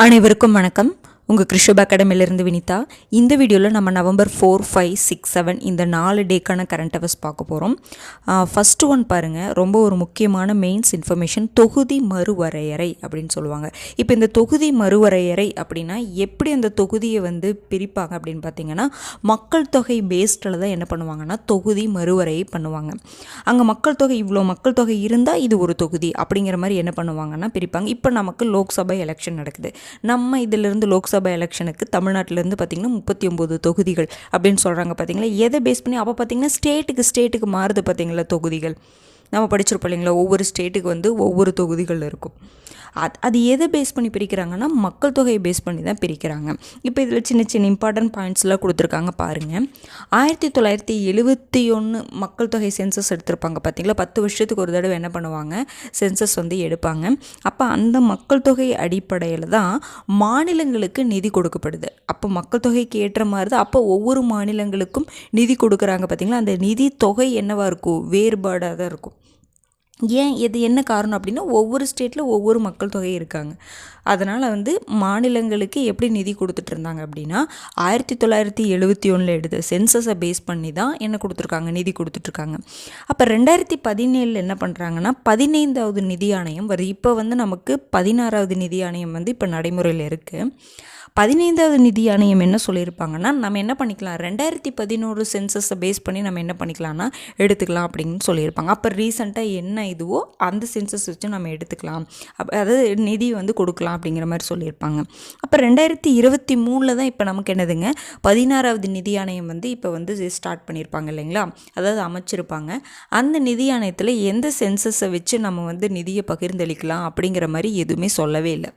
அனைவருக்கும் வணக்கம். உங்கள் கிருஷப் அகாடமியிலிருந்து வினிதா. இந்த வீடியோவில் நம்ம நவம்பர் 4, 5, 6, 7 இந்த 4 டேக்கான கரண்ட் அவர்ஸ் பார்க்க போகிறோம். ஃபஸ்ட்டு ஒன் பாருங்கள், ரொம்ப ஒரு முக்கியமான மெயின்ஸ் இன்ஃபர்மேஷன். தொகுதி மறுவரையறை அப்படின்னு சொல்லுவாங்க. இப்போ இந்த தொகுதி மறுவரையறை அப்படின்னா எப்படி அந்த தொகுதியை பிரிப்பாங்க அப்படின்னு பார்த்தீங்கன்னா, மக்கள் தொகை பேஸ்டில் தான் என்ன பண்ணுவாங்கன்னா தொகுதி மறுவரையை பண்ணுவாங்க. அங்கே மக்கள் தொகை இவ்வளோ மக்கள் தொகை இருந்தால் இது ஒரு தொகுதி அப்படிங்கிற மாதிரி என்ன பண்ணுவாங்கன்னா பிரிப்பாங்க. இப்போ நமக்கு லோக்சபா எலெக்ஷன் நடக்குது. நம்ம இதிலிருந்து லோக்சபா எலெக்ஷனுக்கு தமிழ்நாட்டிலேருந்து பார்த்திங்கன்னா 39 தொகுதிகள் அப்படின்னு சொல்கிறாங்க. பார்த்திங்களா, எதை பேஸ் பண்ணி அப்போ பார்த்திங்கன்னா ஸ்டேட்டுக்கு மாறுது. பார்த்திங்களா, தொகுதிகள் நம்ம படிச்சிருப்போம் இல்லைங்களா, ஒவ்வொரு ஸ்டேட்டுக்கு ஒவ்வொரு தொகுதிகள் இருக்கும். அது எதை பேஸ் பண்ணி பிரிக்கிறாங்கன்னா மக்கள் தொகையை பேஸ் பண்ணி தான் பிரிக்கிறாங்க. இப்போ இதில் சின்ன சின்ன இம்பார்ட்டன்ட் பாயிண்ட்ஸ்லாம் கொடுத்துருக்காங்க பாருங்கள். 1971 மக்கள் தொகை சென்சஸ் எடுத்திருப்பாங்க. பார்த்திங்களா, 10 வருஷத்துக்கு ஒரு தடவை என்ன பண்ணுவாங்க, சென்சஸ் எடுப்பாங்க. அப்போ அந்த மக்கள் தொகை அடிப்படையில் தான் மாநிலங்களுக்கு நிதி கொடுக்கப்படுது. அப்போ மக்கள் தொகைக்கு ஏற்ற மாதிரி தான் அப்போ ஒவ்வொரு மாநிலங்களுக்கும் நிதி கொடுக்குறாங்க. பார்த்திங்களா, அந்த நிதி தொகை என்னவாக இருக்கும், வேறுபாடாக தான் இருக்கும். ஏன், இது என்ன காரணம் அப்படின்னா ஒவ்வொரு ஸ்டேட்டில் ஒவ்வொரு மக்கள் தொகை இருக்காங்க. அதனால் மாநிலங்களுக்கு எப்படி நிதி கொடுத்துட்டு இருந்தாங்க அப்படின்னா 1971 எடுத்த சென்சஸை பேஸ் பண்ணி தான் என்ன கொடுத்துருக்காங்க, நிதி கொடுத்துட்ருக்காங்க. அப்போ 2017 என்ன பண்ணுறாங்கன்னா 15வது நிதி ஆணையம் வருது. இப்போ நமக்கு 16வது நிதி ஆணையம் இப்போ நடைமுறையில் இருக்குது. 15வது நிதி ஆணையம் என்ன சொல்லியிருப்பாங்கன்னா, நம்ம என்ன பண்ணிக்கலாம், 2011 சென்சஸை பேஸ் பண்ணி நம்ம என்ன பண்ணிக்கலாம்னா எடுத்துக்கலாம் அப்படின்னு சொல்லியிருப்பாங்க. அப்போ ரீசெண்டாக என்ன இதுவோ அந்த சென்சஸ் வச்சு நம்ம எடுத்துக்கலாம், அதாவது நிதி கொடுக்கலாம் அப்படிங்கிற மாதிரி சொல்லியிருப்பாங்க. அப்போ 2023 தான் இப்போ நமக்கு என்னதுங்க 16வது நிதி ஆணையம் இப்போ ஸ்டார்ட் பண்ணியிருப்பாங்க இல்லைங்களா, அதாவது அமைச்சிருப்பாங்க. அந்த நிதி ஆணையத்தில் எந்த சென்சஸை வச்சு நம்ம நிதியை பகிர்ந்தளிக்கலாம் அப்படிங்கிற மாதிரி எதுவுமே சொல்லவே இல்லை.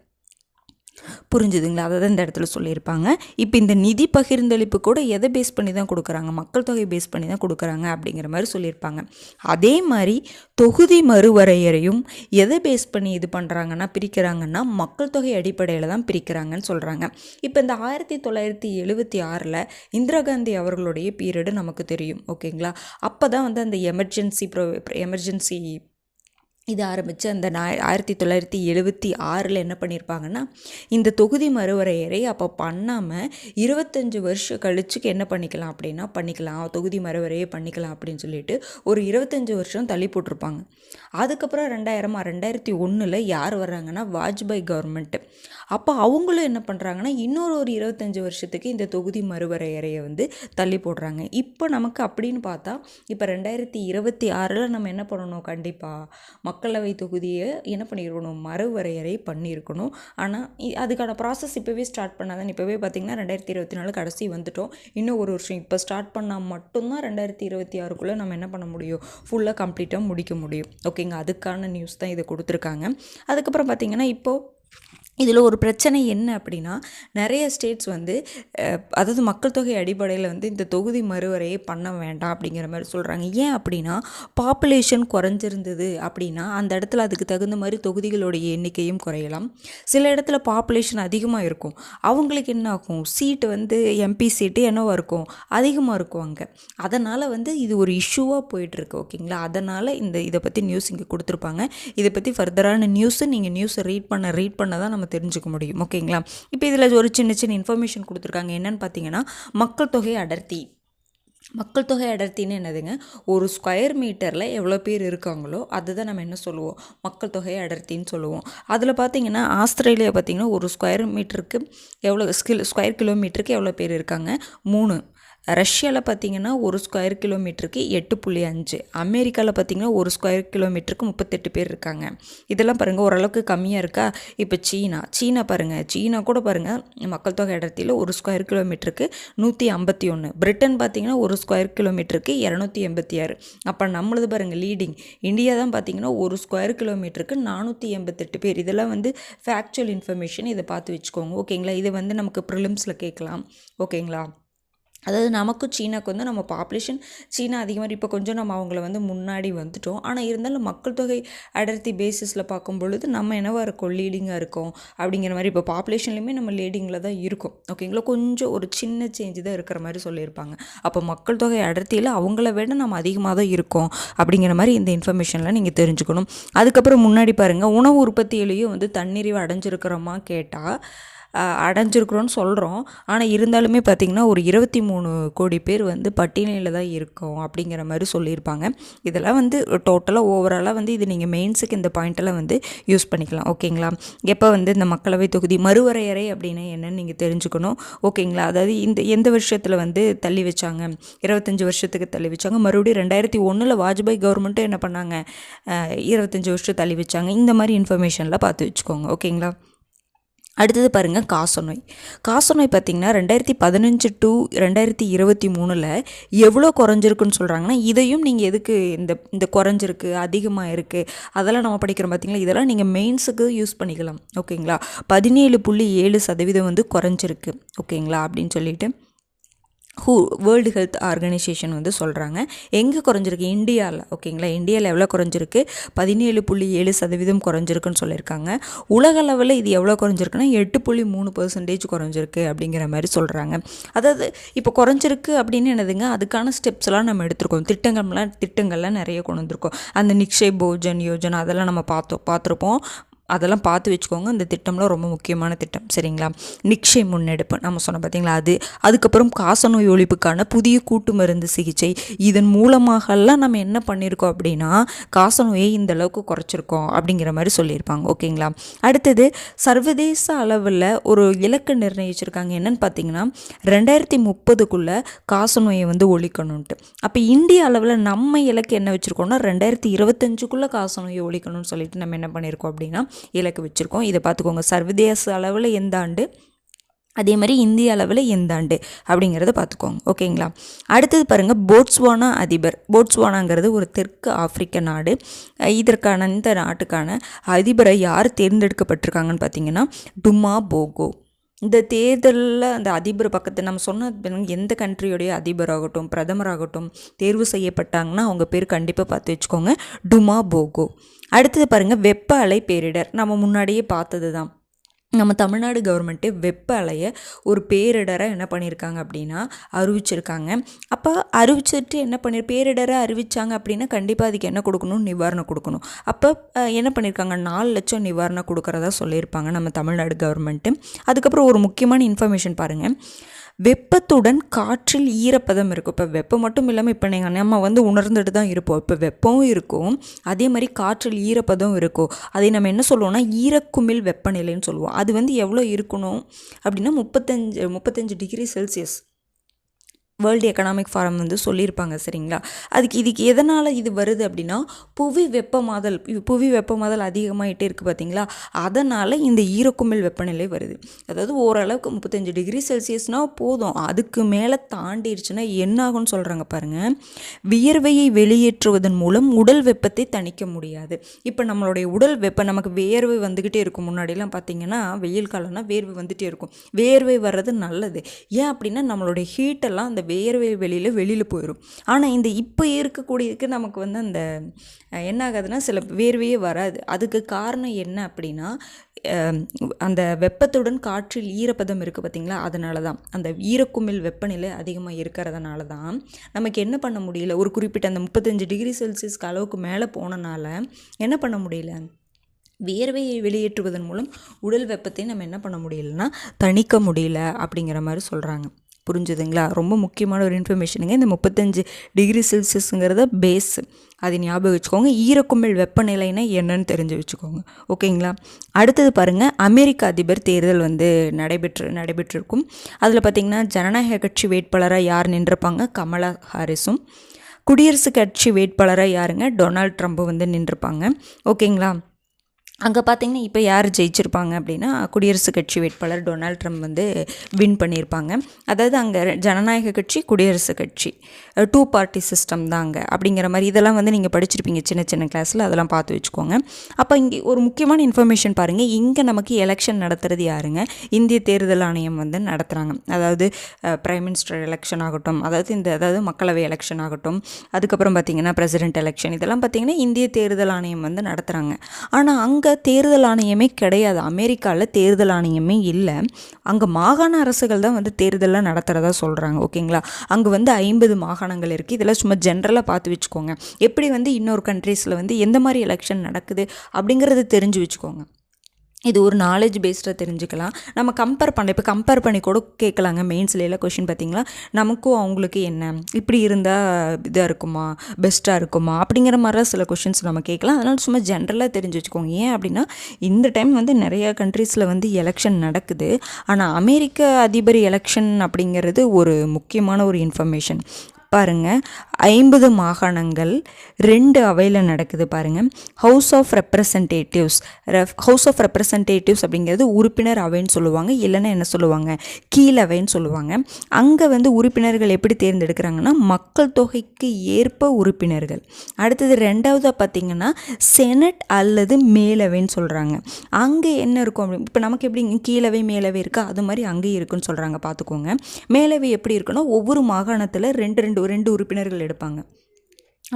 புரிஞ்சுதுங்களா, அதை தான் இந்த இடத்துல சொல்லியிருப்பாங்க. இப்போ இந்த நிதி பகிர்ந்தளிப்பு கூட எதை பேஸ் பண்ணி தான் கொடுக்குறாங்க, மக்கள் தொகை பேஸ் பண்ணி தான் கொடுக்குறாங்க அப்படிங்கிற மாதிரி சொல்லியிருப்பாங்க. அதே மாதிரி தொகுதி மறுவரையறையும் எதை பேஸ் பண்ணி இது பண்ணுறாங்கன்னா பிரிக்கிறாங்கன்னா மக்கள் தொகை அடிப்படையில் தான் பிரிக்கிறாங்கன்னு சொல்கிறாங்க. இப்போ இந்த 1976 இந்திரா காந்தி அவர்களுடைய பீரியடு நமக்கு தெரியும். ஓகேங்களா, அப்போ தான் அந்த எமர்ஜென்சி இது ஆரம்பித்து அந்த 1976 என்ன பண்ணியிருப்பாங்கன்னா இந்த தொகுதி மறுவரையறை அப்போ பண்ணாமல் 25 வருஷம் கழிச்சுக்கு என்ன பண்ணிக்கலாம் அப்படின்னா தொகுதி மறுவரையை பண்ணிக்கலாம் அப்படின்னு சொல்லிட்டு ஒரு 25 வருஷம் தள்ளி போட்டிருப்பாங்க. அதுக்கப்புறம் 2001 யார் வர்றாங்கன்னா வாஜ்பாய் கவர்மெண்ட்டு. அப்போ அவங்களும் என்ன பண்ணுறாங்கன்னா இன்னொரு 25 வருஷத்துக்கு இந்த தொகுதி மறுவரையறையை தள்ளி போடுறாங்க. இப்போ நமக்கு அப்படின்னு பார்த்தா இப்போ 2026 நம்ம என்ன பண்ணணும், கண்டிப்பாக மக்களவை தொகுதியை என்ன பண்ணியிருக்கணும், மறுவரையறை பண்ணியிருக்கணும். ஆனால் அதுக்கான ப்ராசஸ் இப்போவே ஸ்டார்ட் பண்ணாதான். இப்போவே பார்த்திங்கன்னா 2024 கடைசி வந்துட்டோம். இன்னும் ஒரு வருஷம் இப்போ ஸ்டார்ட் பண்ணால் மட்டும்தான் 2026 நம்ம என்ன பண்ண முடியும், ஃபுல்லாக கம்ப்ளீட்டாக முடிக்க முடியும். ஓகேங்க, அதுக்கான நியூஸ் தான் இதை கொடுத்துருக்காங்க. அதுக்கப்புறம் பார்த்திங்கன்னா இப்போது இதில் ஒரு பிரச்சனை என்ன அப்படின்னா நிறைய ஸ்டேட்ஸ் அதாவது மக்கள் தொகை அடிப்படையில் இந்த தொகுதி மறுவரையை பண்ண வேண்டாம் அப்படிங்கிற மாதிரி சொல்கிறாங்க. ஏன் அப்படின்னா பாப்புலேஷன் குறைஞ்சிருந்தது அப்படின்னா அந்த இடத்துல அதுக்கு தகுந்த மாதிரி தொகுதிகளுடைய எண்ணிக்கையும் குறையலாம். சில இடத்துல பாப்புலேஷன் அதிகமாக இருக்கும், அவங்களுக்கு என்ன ஆகும், சீட்டு எம்பி சீட்டு என்னவாக இருக்கும், அதிகமாக இருக்கும் அங்கே. அதனால் இது ஒரு இஷ்யூவாக போயிட்டுருக்கு. ஓகேங்களா, அதனால் இதை பற்றி நியூஸ் இங்கே கொடுத்துருப்பாங்க. இதை பற்றி ஃபர்தரான நியூஸை நீங்கள் நியூஸை ரீட் பண்ண தான் நம்ம தெரிஞ்சுக்க முடியும். ஓகேங்களா, இப்போ இதில் ஒரு சின்ன இன்ஃபர்மேஷன் கொடுத்துருக்காங்க. என்னன்னு பார்த்தீங்கன்னா மக்கள் தொகை அடர்த்தின்னு என்னதுங்க, ஒரு ஸ்கொயர் மீட்டரில் எவ்வளோ பேர் இருக்காங்களோ அதுதான் நம்ம என்ன சொல்லுவோம், மக்கள் தொகை அடர்த்தின்னு சொல்லுவோம். அதில் பார்த்திங்கன்னா ஆஸ்திரேலியா பார்த்திங்கன்னா ஒரு ஸ்கொயர் மீட்டருக்கு ஸ்கொயர் கிலோமீட்டருக்கு எவ்வளோ பேர் இருக்காங்க, 3. ரஷ்யாவில் பார்த்திங்கன்னா ஒரு ஸ்கொயர் கிலோமீட்டருக்கு 8.5. அமெரிக்காவில் பார்த்திங்கன்னா ஒரு ஸ்கொயர் கிலோமீட்டருக்கு 38 பேர் இருக்காங்க. இதெல்லாம் பாருங்கள் ஓரளவுக்கு கம்மியாக இருக்கா. இப்போ சீனா பாருங்கள், சீனா கூட பாருங்கள் மக்கள் தொகை அடர்த்தியில் ஒரு ஸ்கொயர் கிலோமீட்டருக்கு 151. பிரிட்டன் பார்த்திங்கன்னா ஒரு ஸ்கொயர் கிலோமீட்டருக்கு 286. அப்போ நம்மளது பாருங்கள் லீடிங். இந்தியா தான் பார்த்திங்கன்னா ஒரு ஸ்கொயர் கிலோமீட்டருக்கு 488 பேர். இதெல்லாம் ஃபேக்சுவல் இன்ஃபர்மேஷன், இதை பார்த்து வச்சுக்கோங்க. ஓகேங்களா, இது நமக்கு ப்ரிலிம்ஸில் கேட்கலாம். ஓகேங்களா, அதாவது நமக்கும் சீனாவுக்கு வந்து நம்ம பாப்புலேஷன் சீனா அதிகமாக இப்போ கொஞ்சம் நம்ம அவங்கள வந்து முன்னாடி வந்துட்டோம். ஆனால் இருந்தாலும் மக்கள் தொகை அடர்த்தி பேசிஸில் பார்க்கும் பொழுது நம்ம என்னவா இருக்கோம், லீடிங்காக இருக்கோம் அப்படிங்கிற மாதிரி. இப்போ பாப்புலேஷன்லையுமே நம்ம லீடிங்கில் தான் இருக்கும். ஓகேங்களா, கொஞ்சம் ஒரு சின்ன சேஞ்சு தான் இருக்கிற மாதிரி சொல்லியிருப்பாங்க. அப்போ மக்கள் தொகை அடர்த்தியில் அவங்கள விட நம்ம அதிகமாக தான் இருக்கோம் அப்படிங்கிற மாதிரி இந்த இன்ஃபர்மேஷன்லாம் நீங்கள் தெரிஞ்சுக்கணும். அதுக்கப்புறம் முன்னாடி பாருங்கள், உணவு உற்பத்தியிலையும் வந்து தன்னிறைவு அடைஞ்சிருக்கிறோமா கேட்டால் அடைஞ்சிருக்கிறோன்னு சொல்கிறோம். ஆனால் இருந்தாலுமே பார்த்திங்கன்னா ஒரு 23 கோடி பேர் வந்து பட்டியலில் தான் இருக்கோம் அப்படிங்கிற மாதிரி சொல்லியிருப்பாங்க. இதெல்லாம் வந்து டோட்டலாக ஓவராலாக வந்து இது நீங்கள் மெயின்ஸுக்கு இந்த பாயிண்டெல்லாம் வந்து யூஸ் பண்ணிக்கலாம். ஓகேங்களா, எப்போ வந்து இந்த மக்களவை தொகுதி மறுவரையறை அப்படின்னா என்னன்னு நீங்கள் தெரிஞ்சுக்கணும். ஓகேங்களா, அதாவது இந்த எந்த வருஷத்தில் வந்து தள்ளி வச்சாங்க, 25 வருஷத்துக்கு தள்ளி வச்சாங்க. மறுபடியும் 2001 வாஜ்பாய் கவர்மெண்ட்டும் என்ன பண்ணாங்க, 25 வருஷம் தள்ளி வச்சாங்க. இந்த மாதிரி இன்ஃபர்மேஷன்லாம் பார்த்து வச்சுக்கோங்க. ஓகேங்களா. அடுத்தது பாருங்கள், காசநோய். காசநோய் பார்த்திங்கன்னா 2015 to 2023 எவ்வளோ குறைஞ்சிருக்குன்னு சொல்கிறாங்கன்னா, இதையும் நீங்கள் எதுக்கு இந்த குறைஞ்சிருக்கு அதிகமாக இருக்குது அதெல்லாம் நம்ம படிக்கிறோம் பார்த்திங்களா, இதெல்லாம் நீங்கள் மெயின்ஸுக்கு யூஸ் பண்ணிக்கலாம். ஓகேங்களா, 17.7% வந்து குறைஞ்சிருக்கு. ஓகேங்களா, அப்படின்னு சொல்லிட்டு வேர்ல்டு ஹெல்த் ஆர்கனைசேஷன் வந்து சொல்கிறாங்க. எங்கே குறைஞ்சிருக்கு, இந்தியாவில். ஓகேங்களா, இந்தியாவில் எவ்வளோ குறைஞ்சிருக்கு, 17.7% குறைஞ்சிருக்குன்னு சொல்லியிருக்காங்க. உலக அளவில் இது எவ்வளோ குறைஞ்சிருக்குன்னா 8.3% குறைஞ்சிருக்கு அப்படிங்கிற மாதிரி சொல்கிறாங்க. அதாவது இப்போ குறைஞ்சிருக்கு அப்படின்னு என்னதுங்க, அதுக்கான ஸ்டெப்ஸ்லாம் நம்ம எடுத்துருக்கோம். திட்டங்கள்லாம் நிறைய கொண்டு வந்திருக்கோம். அந்த நிக்ஷய் போஜன் யோஜனா அதெல்லாம் நம்ம பார்த்துருப்போம். அதெல்லாம் பார்த்து வச்சுக்கோங்க. இந்த திட்டம்லாம் ரொம்ப முக்கியமான திட்டம். சரிங்களா, நிக்ஷய் முன்னெடுப்பு நம்ம சொன்ன பார்த்தீங்களா, அதுக்கப்புறம் காசநோய் ஒழிப்புக்கான புதிய கூட்டு மருந்து சிகிச்சை. இதன் மூலமாகலாம் நம்ம என்ன பண்ணியிருக்கோம் அப்படின்னா காசநோயை இந்த அளவுக்கு குறைச்சிருக்கோம் அப்படிங்கிற மாதிரி சொல்லியிருப்பாங்க. ஓகேங்களா. அடுத்தது சர்வதேச அளவில் ஒரு இலக்கு நிர்ணயிச்சிருக்காங்க. என்னன்னு பார்த்தீங்கன்னா 2030 காசநோயை வந்து ஒழிக்கணும்ன்ட்டு. அப்போ இந்திய அளவில் நம்ம இலக்கு என்ன வச்சுருக்கோம்னா 2025 காசநோயை ஒழிக்கணும்னு சொல்லிட்டு நம்ம என்ன பண்ணியிருக்கோம் அப்படின்னா இலக்கு வச்சுருக்கோம். இதை பார்த்துக்கோங்க. சர்வதேச அளவில் எந்த ஆண்டு, அதே மாதிரி இந்திய அளவில் எந்த ஆண்டு அப்படிங்கிறத பார்த்துக்கோங்க. ஓகேங்களா. அடுத்தது பாருங்கள், போட்ஸ்வானா அதிபர். போட்ஸ்வானாங்கிறது ஒரு தெற்கு ஆப்பிரிக்க நாடு. இந்த நாட்டுக்கான அதிபரை யார் தேர்ந்தெடுக்கப்பட்டிருக்காங்கன்னு பார்த்தீங்கன்னா டுமா போகோ. இந்த தேர்தலில் அந்த அதிபர் பக்கத்தில் நம்ம சொன்ன எந்த கண்ட்ரியோடைய அதிபராகட்டும் பிரதமராகட்டும் தேர்வு செய்யப்பட்டாங்கன்னா அவங்க பேர் கண்டிப்பாக பார்த்து வச்சுக்கோங்க, டுமா போகோ. அடுத்தது பாருங்கள், வெப்ப அலை பேரிடர். நம்ம முன்னாடியே பார்த்தது தான். நம்ம தமிழ்நாடு கவர்மெண்ட்டு வெப்ப அலையை ஒரு பேரிடரை என்ன பண்ணியிருக்காங்க அப்படின்னா அறிவிச்சிருக்காங்க. அப்போ அறிவிச்சிட்டு என்ன பேரிடரை அறிவித்தாங்க அப்படின்னா கண்டிப்பாக அதுக்கு என்ன கொடுக்கணும், நிவாரணம் கொடுக்கணும். அப்போ என்ன பண்ணியிருக்காங்க, 4 லட்சம் நிவாரணம் கொடுக்குறதா சொல்லியிருப்பாங்க நம்ம தமிழ்நாடு கவர்மெண்ட்டு. அதுக்கப்புறம் ஒரு முக்கியமான இன்ஃபர்மேஷன் பாருங்கள், வெப்பத்துடன் காற்றில் ஈரப்பதம் இருக்கும். இப்போ வெப்பம் மட்டும் இல்லாமல் இப்போ நம்ம வந்து உணர்ந்துட்டு தான் இருப்போம். இப்போ வெப்பமும் இருக்கும், அதே மாதிரி காற்றில் ஈரப்பதம் இருக்கும். அதை நம்ம என்ன சொல்லுவோம்னா ஈரக்குமிழ் வெப்பநிலைன்னு சொல்லுவோம். அது வந்து எவ்வளோ இருக்கணும் அப்படின்னா 35 degree Celsius World Economic Forum வந்து சொல்லியிருப்பாங்க. சரிங்களா. இதுக்கு எதனால் இது வருது அப்படின்னா புவி வெப்பமாதல் அதிகமாகிட்டே இருக்குது பார்த்தீங்களா, அதனால் இந்த ஈரக்குமிழ் வெப்பநிலை வருது. அதாவது ஓரளவுக்கு 35 டிகிரி செல்சியஸ்னால் போதும், அதுக்கு மேலே தாண்டிடுச்சுன்னா என்ன ஆகும்னு சொல்கிறாங்க பாருங்கள். வியர்வையை வெளியேற்றுவதன் மூலம் உடல் வெப்பத்தை தணிக்க முடியாது. இப்போ நம்மளுடைய உடல் வெப்பம், நமக்கு வேர்வை வந்துக்கிட்டே இருக்கும். முன்னாடிலாம் பார்த்திங்கன்னா வெயில் காலம்னா வேர்வை வந்துகிட்டே இருக்கும். வேர்வை வர்றது நல்லது. ஏன் அப்படின்னா நம்மளுடைய ஹீட்டெல்லாம் அந்த வேர்வை வெளியில் போயிடும். ஆனால் இந்த இப்போ இருக்கக்கூடியதுக்கு நமக்கு வந்து அந்த என்ன ஆகாதுன்னா சில வேர்வையே வராது. அதுக்கு காரணம் என்ன அப்படின்னா அந்த வெப்பத்துடன் காற்றில் ஈரப்பதம் இருக்குது பார்த்திங்களா, அதனால தான் அந்த ஈரக்குமிழ் வெப்பநிலை அதிகமாக இருக்கிறதுனால தான் நமக்கு என்ன பண்ண முடியல, ஒரு குறிப்பிட்ட அந்த 35 டிகிரி செல்சியஸ்க்கு அளவுக்கு மேலே போனனால என்ன பண்ண முடியல, வியர்வையை வெளியேற்றுவதன் மூலம் உடல் வெப்பத்தை நம்ம என்ன பண்ண முடியலன்னா தணிக்க முடியல அப்படிங்கிற மாதிரி சொல்கிறாங்க. புரிஞ்சுதுங்களா. ரொம்ப முக்கியமான ஒரு இன்ஃபர்மேஷனுங்க. இந்த 35 டிகிரி செல்சியஸுங்கிறத பேஸ், அதை ஞாபகம் வச்சுக்கோங்க. ஈரக்குமிழ் வெப்பநிலைன்னா என்னன்னு தெரிஞ்சு வச்சுக்கோங்க. ஓகேங்களா. அடுத்தது பாருங்கள், அமெரிக்க அதிபர் தேர்தல் வந்து நடைபெற்றிருக்கும். அதில் பார்த்திங்கன்னா ஜனநாயக கட்சி வேட்பாளராக யார் நின்றிருப்பாங்க, கமலா ஹாரிஸும். குடியரசுக் கட்சி வேட்பாளராக யாருங்க, டொனால்ட் ட்ரம்ப் வந்து நின்றிருப்பாங்க. ஓகேங்களா. அங்கே பார்த்தீங்கன்னா இப்போ யார் ஜெயிச்சிருப்பாங்க அப்படின்னா குடியரசுக் கட்சி வேட்பாளர் டொனால்ட் ட்ரம்ப் வந்து வின் பண்ணியிருப்பாங்க. அதாவது அங்கே ஜனநாயக கட்சி, குடியரசுக் கட்சி 2 பார்ட்டி சிஸ்டம் தான் அங்கே அப்படிங்கிற மாதிரி. இதெல்லாம் வந்து நீங்கள் படிச்சிருப்பீங்க சின்ன சின்ன கிளாஸில், அதெல்லாம் பார்த்து வச்சுக்கோங்க. அப்போ இங்கே ஒரு முக்கியமான இன்ஃபர்மேஷன் பாருங்கள். இங்கே நமக்கு எலெக்ஷன் நடத்துறது யாருங்க? இந்திய தேர்தல் ஆணையம் வந்து நடத்துகிறாங்க. அதாவது பிரைம் மினிஸ்டர் எலெக்ஷன் ஆகட்டும், அதாவது மக்களவை எலெக்ஷன் ஆகட்டும், அதுக்கப்புறம் பார்த்திங்கன்னா பிரசிடென்ட் எலெக்ஷன், இதெல்லாம் பார்த்திங்கன்னா இந்திய தேர்தல் ஆணையம் வந்து நடத்துகிறாங்க. ஆனால் அங்கே தேர்தல் ஆணையமே கிடையாது. அமெரிக்காவில் தேர்தல் ஆணையமே இல்லை. அங்கே மாகாண அரசுகள் தான் வந்து தேர்தலாம் நடத்துகிறதா சொல்கிறாங்க. ஓகேங்களா? அங்கே வந்து 50 மாகாணங்கள் இருக்குது. இதெல்லாம் சும்மா ஜென்ரலாக பார்த்து வச்சுக்கோங்க. எப்படி வந்து இன்னொரு கண்ட்ரீஸில் வந்து எந்த மாதிரி எலெக்ஷன் நடக்குது அப்படிங்கிறது தெரிஞ்சு வச்சுக்கோங்க. இது ஒரு நாலேஜ் பேஸ்டாக தெரிஞ்சுக்கலாம். நம்ம இப்போ கம்பேர் பண்ணி கூட கேட்கலாங்க. மெயின்ஸ்லாம் கொஷின் பார்த்திங்களா, நமக்கும் அவங்களுக்கு என்ன, இப்படி இருந்தால் இதாக இருக்குமா, பெஸ்ட்டாக இருக்குமா அப்படிங்கிற மாதிரிலாம் சில கொஷின்ஸ் நம்ம கேட்கலாம். அதனால் சும்மா ஜென்ரலாக தெரிஞ்சு வச்சுக்கோங்க. ஏன் அப்படின்னா இந்த டைம் வந்து நிறையா கண்ட்ரீஸில் வந்து எலெக்ஷன் நடக்குது. ஆனால் அமெரிக்க அதிபர் எலெக்ஷன் அப்படிங்கிறது ஒரு முக்கியமான ஒரு இன்ஃபர்மேஷன். பாருங்கள், 50 மாகாணங்கள் 2 அவையில் நடக்குது பாருங்கள். ஹவுஸ் ஆஃப் ரெப்ரசன்டேட்டிவ்ஸ் அப்படிங்கிறது உறுப்பினர் அவைன்னு சொல்லுவாங்க, இல்லைன்னா என்ன சொல்லுவாங்க, கீழவைன்னு சொல்லுவாங்க. அங்கே வந்து உறுப்பினர்கள் எப்படி தேர்ந்தெடுக்கிறாங்கன்னா மக்கள் தொகைக்கு ஏற்ப உறுப்பினர்கள். அடுத்தது 2வது பார்த்திங்கன்னா செனட் அல்லது மேலவைன்னு சொல்கிறாங்க. அங்கே என்ன இருக்கும் அப்படி, இப்போ நமக்கு எப்படி கீழவை மேலவை இருக்கா, அது மாதிரி அங்கேயும் இருக்குன்னு சொல்கிறாங்க. பார்த்துக்கோங்க. மேலவை எப்படி இருக்குன்னா ஒவ்வொரு மாகாணத்தில் ரெண்டு உறுப்பினர்கள் எடுப்பாங்க.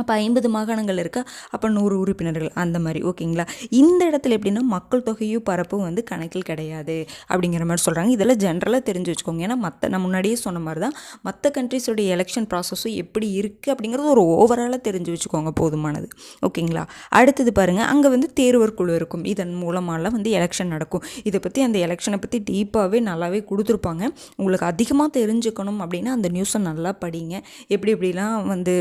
அப்போ 50 மாகாணங்கள் இருக்கா, அப்போ 100 உறுப்பினர்கள் அந்த மாதிரி. ஓகேங்களா? இந்த இடத்துல எப்படின்னா மக்கள் தொகையும் பரப்பும் வந்து கணக்கில் கிடையாது அப்படிங்கிற மாதிரி சொல்கிறாங்க. இதெல்லாம் ஜென்ரலாக தெரிஞ்சு வச்சுக்கோங்க. ஏன்னா நான் முன்னாடியே சொன்ன மாதிரி தான் மற்ற கண்ட்ரிஸோடைய எலெக்ஷன் ப்ராசஸும் எப்படி இருக்குது அப்படிங்கிறது ஒரு ஓவராலாக தெரிஞ்சு வச்சுக்கோங்க, போதுமானது. ஓகேங்களா? அடுத்தது பாருங்கள், அங்கே வந்து தேர்வர் குழு இருக்கும். இதன் மூலமாலாம் வந்து எலெக்ஷன் நடக்கும். இதை பற்றி அந்த எலெக்ஷனை பற்றி டீப்பாகவே நல்லாவே கொடுத்துருப்பாங்க. உங்களுக்கு அதிகமாக தெரிஞ்சுக்கணும் அப்படின்னா அந்த நியூஸை நல்லா படிங்க. எப்படிலாம் வந்து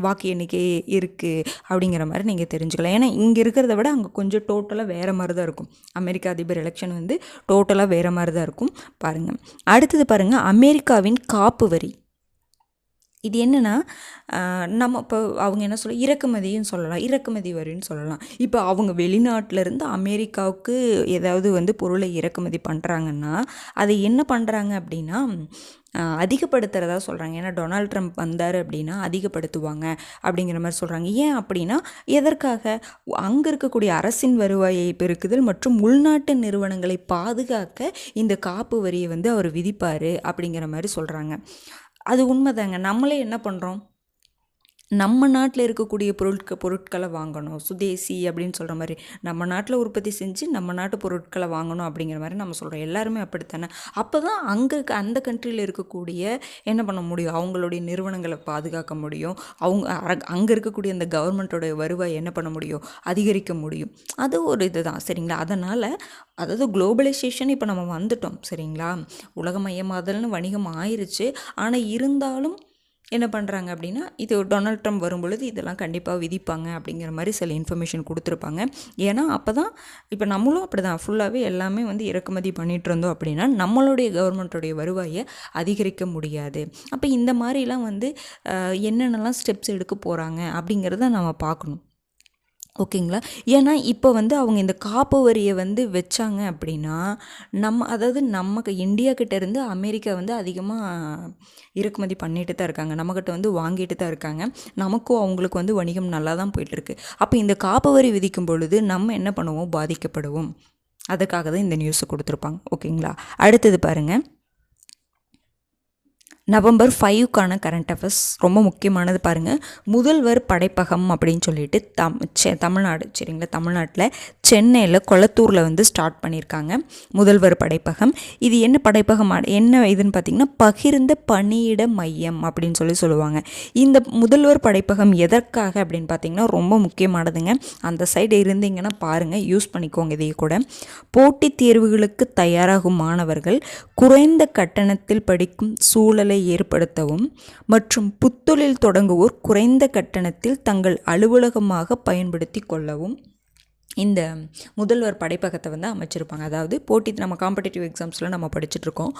வாக்கு எண்ணிக்கை இருக்குது அப்படிங்கிற மாதிரி நீங்கள் தெரிஞ்சுக்கலாம். ஏன்னா இங்கே இருக்கிறத விட அங்கே கொஞ்சம் டோட்டலாக வேறு மாதிரி தான் இருக்கும். அமெரிக்க அதிபர் எலெக்ஷன் வந்து டோட்டலாக வேறு மாதிரி தான் இருக்கும். பாருங்கள். அடுத்தது பாருங்கள், அமெரிக்காவின் காப்பு வரி. இது என்னென்னா, நம்ம இப்போ அவங்க என்ன சொல்ல, இறக்குமதின்னு சொல்லலாம், இறக்குமதி வரின்னு சொல்லலாம். இப்போ அவங்க வெளிநாட்டிலேருந்து அமெரிக்காவுக்கு ஏதாவது வந்து பொருளை இறக்குமதி பண்ணுறாங்கன்னா அதை என்ன பண்ணுறாங்க அப்படின்னா அதிகப்படுத்துகிறதா சொல்கிறாங்க. ஏன்னா டொனால்ட் ட்ரம்ப் வந்தார் அப்படின்னா அதிகப்படுத்துவாங்க அப்படிங்கிற மாதிரி சொல்கிறாங்க. ஏன் அப்படின்னா எதற்காக, அங்கே இருக்கக்கூடிய அரசின் வருவாயை பெருக்குதல் மற்றும் உள்நாட்டு நிறுவனங்களை பாதுகாக்க இந்த காப்பு வரியை வந்து அவர் விதிப்பார் அப்படிங்கிற மாதிரி சொல்கிறாங்க. அது உண்மைதாங்க. நம்மளே என்ன பண்ணுறோம், நம்ம நாட்டில் இருக்கக்கூடிய பொருட்களை வாங்கணும், சுதேசி அப்படின்னு சொல்கிற மாதிரி நம்ம நாட்டில் உற்பத்தி செஞ்சு நம்ம நாட்டு பொருட்களை வாங்கணும் அப்படிங்கிற மாதிரி நம்ம சொல்கிறோம். எல்லாருமே அப்படித்தானே. அப்போ தான் அந்த கண்ட்ரியில் இருக்கக்கூடிய என்ன பண்ண முடியும், அவங்களுடைய நிறுவனங்களை பாதுகாக்க முடியும். அங்கே இருக்கக்கூடிய அந்த கவர்மெண்ட்டோடைய வருவாய் என்ன பண்ண முடியும், அதிகரிக்க முடியும். அது ஒரு இதுதான். சரிங்களா? அதனால் அதாவது குளோபலைசேஷன் இப்போ நம்ம வந்துட்டோம். சரிங்களா? உலகமயமாதல்னு வணிகம் ஆயிடுச்சு. ஆனால் இருந்தாலும் என்ன பண்ணுறாங்க அப்படின்னா இது டொனால்ட் ட்ரம்ப் வரும்பொழுது இதெல்லாம் கண்டிப்பாக விதிப்பாங்க அப்படிங்கிற மாதிரி சில இன்ஃபர்மேஷன் கொடுத்துருப்பாங்க. ஏன்னா அப்போ தான் இப்போ நம்மளும் அப்படி தான் ஃபுல்லாகவே எல்லாமே வந்து இறக்குமதி பண்ணிகிட்டு இருந்தோம் அப்படின்னா நம்மளுடைய கவர்மெண்ட்டோடைய வருவாயை அதிகரிக்க முடியாது. அப்போ இந்த மாதிரிலாம் வந்து என்னென்னலாம் ஸ்டெப்ஸ் எடுக்க போகிறாங்க அப்படிங்கிறத நம்ம பார்க்கணும். ஓகேங்களா? ஏன்னா இப்போ வந்து அவங்க இந்த காப்பு வரியை வந்து வச்சாங்க அப்படின்னா நமக்கு இந்தியாக்கிட்ட இருந்து அமெரிக்கா வந்து அதிகமாக இறக்குமதி பண்ணிட்டு தான் இருக்காங்க, நம்மக்கிட்ட வந்து வாங்கிட்டு தான் இருக்காங்க. நமக்கும் அவங்களுக்கு வந்து வணிகம் நல்லா தான் போயிட்டுருக்கு. அப்போ இந்த காப்பு வரி விதிக்கும் பொழுது நம்ம என்ன பண்ணுவோம், பாதிக்கப்படுவோம். அதுக்காக தான் இந்த நியூஸை கொடுத்துருப்பாங்க. ஓகேங்களா? அடுத்தது பாருங்கள், நவம்பர் 5க்கான கரண்ட் அஃபேர்ஸ் ரொம்ப முக்கியமானது பாருங்கள். முதல்வர் படைப்பகம் அப்படின்னு சொல்லிட்டு தமிழ்நாடு, சரிங்களா, தமிழ்நாட்டில் சென்னையில் கொளத்தூரில் வந்து ஸ்டார்ட் பண்ணியிருக்காங்க முதல்வர் படைப்பகம். இது என்ன படைப்பகம், என்ன இதுன்னு பார்த்திங்கன்னா பகிர்ந்த பணியிட மையம் அப்படின்னு சொல்லுவாங்க. இந்த முதல்வர் படைப்பகம் எதற்காக அப்படின்னு பார்த்திங்கன்னா ரொம்ப முக்கியமானதுங்க. அந்த சைடு இருந்தீங்கன்னா பாருங்கள், யூஸ் பண்ணிக்கோங்க. இதையே கூட போட்டித் தேர்வுகளுக்கு தயாராகும் மாணவர்கள் குறைந்த கட்டணத்தில் படிக்கும் சூழலை ஏற்படுத்தவும் மற்றும் புத்தொழில் தொடங்குவோர் குறைந்த கட்டணத்தில் தங்கள் அலுவலகமாக பயன்படுத்தி கொள்ளவும் இந்த முதல்வர் படைப்பகத்தை வந்து அமைச்சிருப்பாங்க. அதாவது போட்டி நம்ம காம்படிட்டிவ் எக்ஸாம்ஸில் நம்ம படிச்சுட்ருக்கோம்.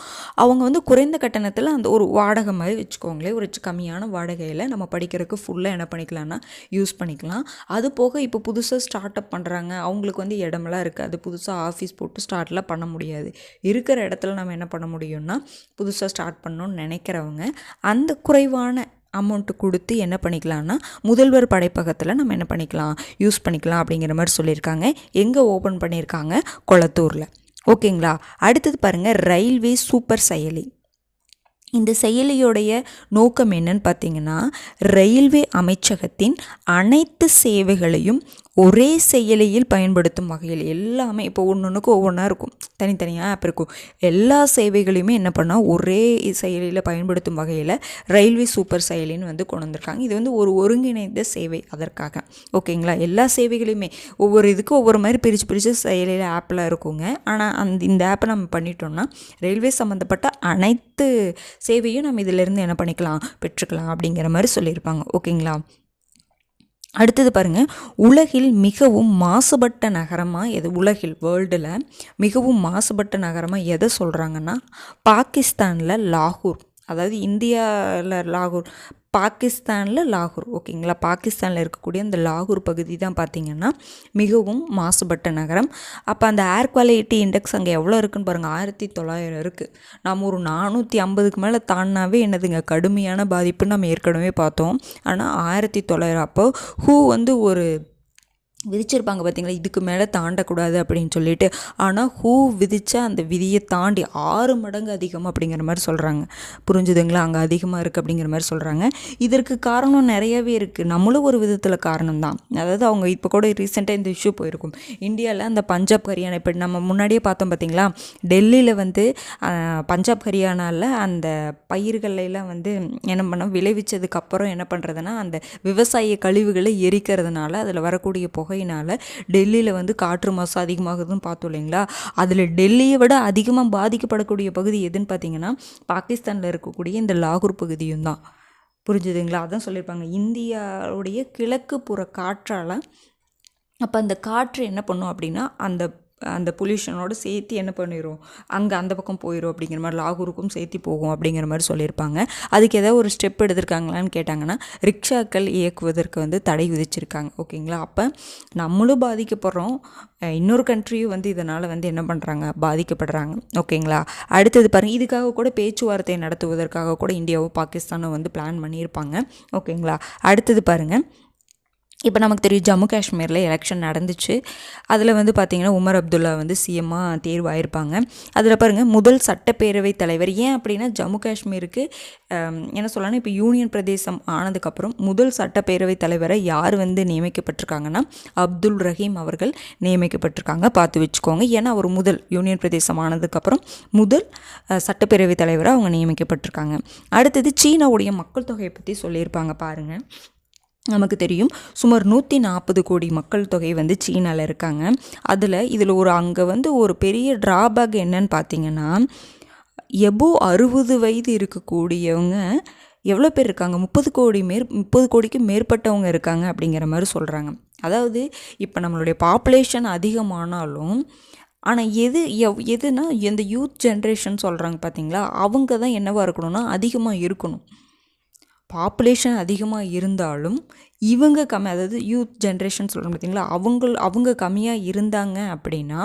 அவங்க வந்து குறைந்த கட்டணத்தில் அந்த ஒரு வாடகை மாதிரி வச்சுக்கோங்களேன், ஒரு கம்மியான வாடகையில் நம்ம படிக்கிறதுக்கு ஃபுல்லாக என்ன பண்ணிக்கலாம்னா யூஸ் பண்ணிக்கலாம். அது போக இப்போ புதுசாக ஸ்டார்ட் அப் பண்ணுறாங்க, அவங்களுக்கு வந்து இடமெல்லாம் இருக்குது, அது புதுசாக ஆஃபீஸ் போட்டு ஸ்டார்ட்லாம் பண்ண முடியாது. இருக்கிற இடத்துல நம்ம என்ன பண்ண முடியும்னா புதுசாக ஸ்டார்ட் பண்ணணும்னு நினைக்கிறவங்க அந்த குறைவான அமௌண்ட்டு கொடுத்து என்ன பண்ணிக்கலாம்னா முதல்வர் படைப்பகத்தில் நம்ம என்ன பண்ணிக்கலாம் யூஸ் பண்ணிக்கலாம் அப்படிங்கிற மாதிரி சொல்லியிருக்காங்க. எங்கே ஓப்பன் பண்ணியிருக்காங்க? கொளத்தூரில். ஓகேங்களா. அடுத்தது பாருங்கள், ரயில்வே சூப்பர் செயலி. இந்த செயலியோடைய நோக்கம் என்னன்னு பார்த்தீங்கன்னா, ரயில்வே அமைச்சகத்தின் அனைத்து சேவைகளையும் ஒரே செயலியில் பயன்படுத்தும் வகையில், எல்லாமே இப்போ ஒன்றுக்கு ஒவ்வொன்றா இருக்கும், தனித்தனியாக ஆப் இருக்கும், எல்லா சேவைகளையுமே என்ன பண்ணால் ஒரே செயலியில் பயன்படுத்தும் வகையில் ரயில்வே சூப்பர் செயலின்னு வந்து கொண்டு வந்திருக்காங்க. இது வந்து ஒரு ஒருங்கிணைந்த சேவை அதற்காக. ஓகேங்களா. எல்லா சேவைகளையுமே ஒவ்வொரு இதுக்கு ஒவ்வொரு மாதிரி பிரித்து செயலியில் ஆப்பில் இருக்குங்க. ஆனால் இந்த ஆப்பை நம்ம பண்ணிட்டோம்னா ரயில்வே சம்மந்தப்பட்ட அனைத்து சேவையும் நம்ம இதிலேருந்து என்ன பண்ணிக்கலாம் பெற்றுக்கலாம் அப்படிங்கிற மாதிரி சொல்லியிருப்பாங்க. ஓகேங்களா. அடுத்தது பாருங்கள், உலகில் மிகவும் மாசுபட்ட நகரமாக எது, உலகில் வேர்ல்டில் மிகவும் மாசுபட்ட நகரமாக எதை சொல்கிறாங்கன்னா பாகிஸ்தானில் லாகூர், அதாவது இந்தியாவில் லாகூர், பாகிஸ்தானில் லாகூர். ஓகேங்களா. பாகிஸ்தானில் இருக்கக்கூடிய அந்த லாகூர் பகுதி தான் பார்த்திங்கன்னா மிகவும் மாசுபட்ட நகரம். அப்போ அந்த ஏர் குவாலிட்டி இண்டெக்ஸ் அங்கே எவ்வளோ இருக்குன்னு பாருங்கள், 1900 இருக்குது. நம்ம ஒரு 450க்கு மேலே தாண்டினாவே என்னதுங்க கடுமையான பாதிப்புன்னு நம்ம ஏற்கனவே பார்த்தோம். ஆனால் 1900 அப்போ ஹூ வந்து ஒரு விதிச்சிருப்பாங்க பார்த்தீங்களா, இதுக்கு மேலே தாண்டக்கூடாது அப்படின்னு சொல்லிட்டு. ஆனால் ஹூ விதித்த அந்த விதியை தாண்டி 6 மடங்கு அதிகம் அப்படிங்கிற மாதிரி சொல்கிறாங்க. புரிஞ்சுதுங்களா. அங்கே அதிகமாக இருக்குது அப்படிங்கிற மாதிரி சொல்கிறாங்க. இதற்கு காரணம் நிறையவே இருக்குது, நம்மளும் ஒரு விதத்தில் காரணம் தான். அதாவது அவங்க இப்போ கூட ரீசெண்டாக இந்த இஷ்யூ போயிருக்கும் இந்தியாவில், அந்த பஞ்சாப் ஹரியானா. இப்போ நம்ம முன்னாடியே பார்த்தோம் பார்த்தீங்களா, டெல்லியில் வந்து பஞ்சாப் ஹரியானாவில் அந்த பயிர்களெல்லாம் வந்து என்ன பண்ணோம் விளைவிச்சதுக்கப்புறம் என்ன பண்ணுறதுன்னா அந்த விவசாய கழிவுகளை எரிக்கிறதுனால அதில் வரக்கூடிய புகையினால் டெல்லியில் வந்து காற்று மாசு அதிகமாகுதுன்னு பார்த்தோம் இல்லைங்களா. அதில் டெல்லியை விட அதிகமாக பாதிக்கப்படக்கூடிய பகுதி எதுன்னு பார்த்தீங்கன்னா பாகிஸ்தானில் இருக்கக்கூடிய இந்த லாகூர் பகுதியும் தான். புரிஞ்சுதுங்களா. அதான் சொல்லியிருப்பாங்க இந்தியாவுடைய கிழக்கு புற காற்றால். அப்போ அந்த காற்று என்ன பண்ணும் அப்படின்னா அந்த பொல்யூஷனோடு சேர்த்து என்ன பண்ணிடும், அங்கே அந்த பக்கம் போயிடும் அப்படிங்கிற மாதிரி, லாகூருக்கும் சேர்த்து போகும் அப்படிங்கிற மாதிரி சொல்லியிருப்பாங்க. அதுக்கு ஏதாவது ஒரு ஸ்டெப் எடுத்திருக்காங்களான்னு கேட்டாங்கன்னா ரிக்ஷாக்கள் இயக்குவதற்கு வந்து தடை விதிச்சிருக்காங்க. ஓகேங்களா. அப்போ நம்மளும் பாதிக்கப்படுறோம், இன்னொரு கண்ட்ரியும் வந்து இதனால் வந்து என்ன பண்ணுறாங்க பாதிக்கப்படுறாங்க. ஓகேங்களா. அடுத்தது பாருங்கள், இதுக்காக கூட பேச்சுவார்த்தை நடத்துவதற்காக கூட இந்தியாவும் பாகிஸ்தானும் வந்து பிளான் பண்ணியிருப்பாங்க. ஓகேங்களா. அடுத்தது பாருங்கள், இப்போ நமக்கு தெரியும் ஜம்மு காஷ்மீரில் எலெக்ஷன் நடந்துச்சு. அதில் வந்து பார்த்திங்கன்னா உமர் அப்துல்லா வந்து சிஎம்மாக தேர்வாயிருப்பாங்க. அதில் பாருங்கள், முதல் சட்டப்பேரவை தலைவர். ஏன் அப்படின்னா ஜம்மு காஷ்மீருக்கு என்ன சொல்லலாம், இப்போ யூனியன் பிரதேசம் ஆனதுக்கப்புறம் முதல் சட்டப்பேரவை தலைவரை யார் வந்து நியமிக்கப்பட்டிருக்காங்கன்னா அப்துல் ரஹீம் அவர்கள் நியமிக்கப்பட்டிருக்காங்க. பார்த்து வச்சுக்கோங்க. ஏன்னா அவர் முதல் யூனியன் பிரதேசம் ஆனதுக்கப்புறம் முதல் சட்டப்பேரவை தலைவராக அவங்க நியமிக்கப்பட்டிருக்காங்க. அடுத்தது சீனாவுடைய மக்கள் தொகையை பற்றி சொல்லியிருப்பாங்க. பாருங்கள், நமக்கு தெரியும் சுமார் 140 கோடி மக்கள் தொகை வந்து சீனாவில் இருக்காங்க. இதில் அங்கே வந்து ஒரு பெரிய ட்ராபேக் என்னன்னு பார்த்தீங்கன்னா, எபோ 60 வயது இருக்கக்கூடியவங்க எவ்வளோ பேர் இருக்காங்க, 30 கோடிக்கு மேற்பட்டவங்க இருக்காங்க அப்படிங்கிற மாதிரி சொல்கிறாங்க. அதாவது இப்போ நம்மளுடைய பாப்புலேஷன் அதிகமானாலும் ஆனால் எதுனா இந்த யூத் ஜென்ரேஷன் சொல்கிறாங்க பார்த்தீங்களா, அவங்க தான் என்னவாக இருக்கணும்னா அதிகமாக இருக்கணும். பாப்புலேஷன் அதிகமாக இருந்தாலும் இவங்க அதாவது யூத் ஜென்ரேஷன் சொல்கிறோம் பார்த்தீங்களா, அவங்க கம்மியாக இருந்தாங்க அப்படின்னா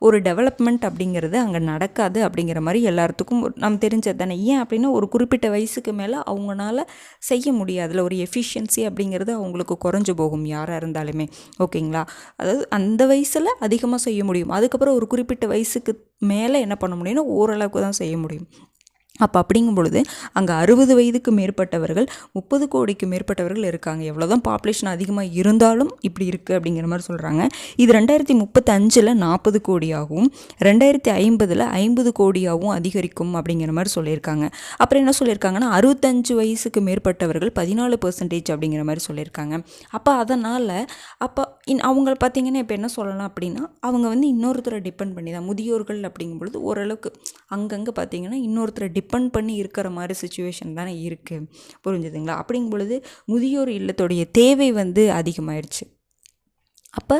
ஒரு டெவலப்மெண்ட் அப்படிங்கிறது அங்கே நடக்காது அப்படிங்கிற மாதிரி எல்லாத்துக்கும் நம்ம தெரிஞ்சது தானே. ஏன் அப்படின்னா ஒரு குறிப்பிட்ட வயசுக்கு மேலே அவங்களால செய்ய முடியாதுல, ஒரு எஃபிஷியன்சி அப்படிங்கிறது அவங்களுக்கு குறைஞ்சு போகும் யாராக இருந்தாலுமே. ஓகேங்களா. அதாவது அந்த வயசில் அதிகமாக செய்ய முடியும், அதுக்கப்புறம் ஒரு குறிப்பிட்ட வயசுக்கு மேலே என்ன பண்ண முடியும்னா ஓரளவுக்கு தான் செய்ய முடியும். அப்போ அப்படிங்கும் பொழுது அங்கே 60 வயதுக்கு மேற்பட்டவர்கள் 30 கோடிக்கு மேற்பட்டவர்கள் இருக்காங்க. எவ்வளோதான் பாப்புலேஷன் அதிகமாக இருந்தாலும் இப்படி இருக்குது அப்படிங்கிற மாதிரி சொல்கிறாங்க. இது 2035 40 கோடியாகவும் 2050 50 கோடியாகவும் அதிகரிக்கும் அப்படிங்கிற மாதிரி சொல்லியிருக்காங்க. அப்புறம் என்ன சொல்லியிருக்காங்கன்னா 65 வயசுக்கு மேற்பட்டவர்கள் 14% அப்படிங்கிற மாதிரி சொல்லியிருக்காங்க. அப்போ அதனால் அவங்க பார்த்திங்கன்னா இப்போ என்ன சொல்லலாம் அப்படின்னா அவங்க வந்து இன்னொருத்தரை டிபெண்ட் பண்ணி தான், முதியோர்கள் அப்படிங்கும் பொழுது ஓரளவுக்கு அங்கங்கே பார்த்திங்கன்னா இன்னொருத்தரை டிபெண்ட் பண்ணி இருக்கிற மாதிரி சிச்சுவேஷன் தானே இருக்குது. புரிஞ்சுதுங்களா. அப்படிங்கும் பொழுது முதியோர் இல்லத்துடைய தேவை வந்து அதிகமாகிடுச்சு. அப்போ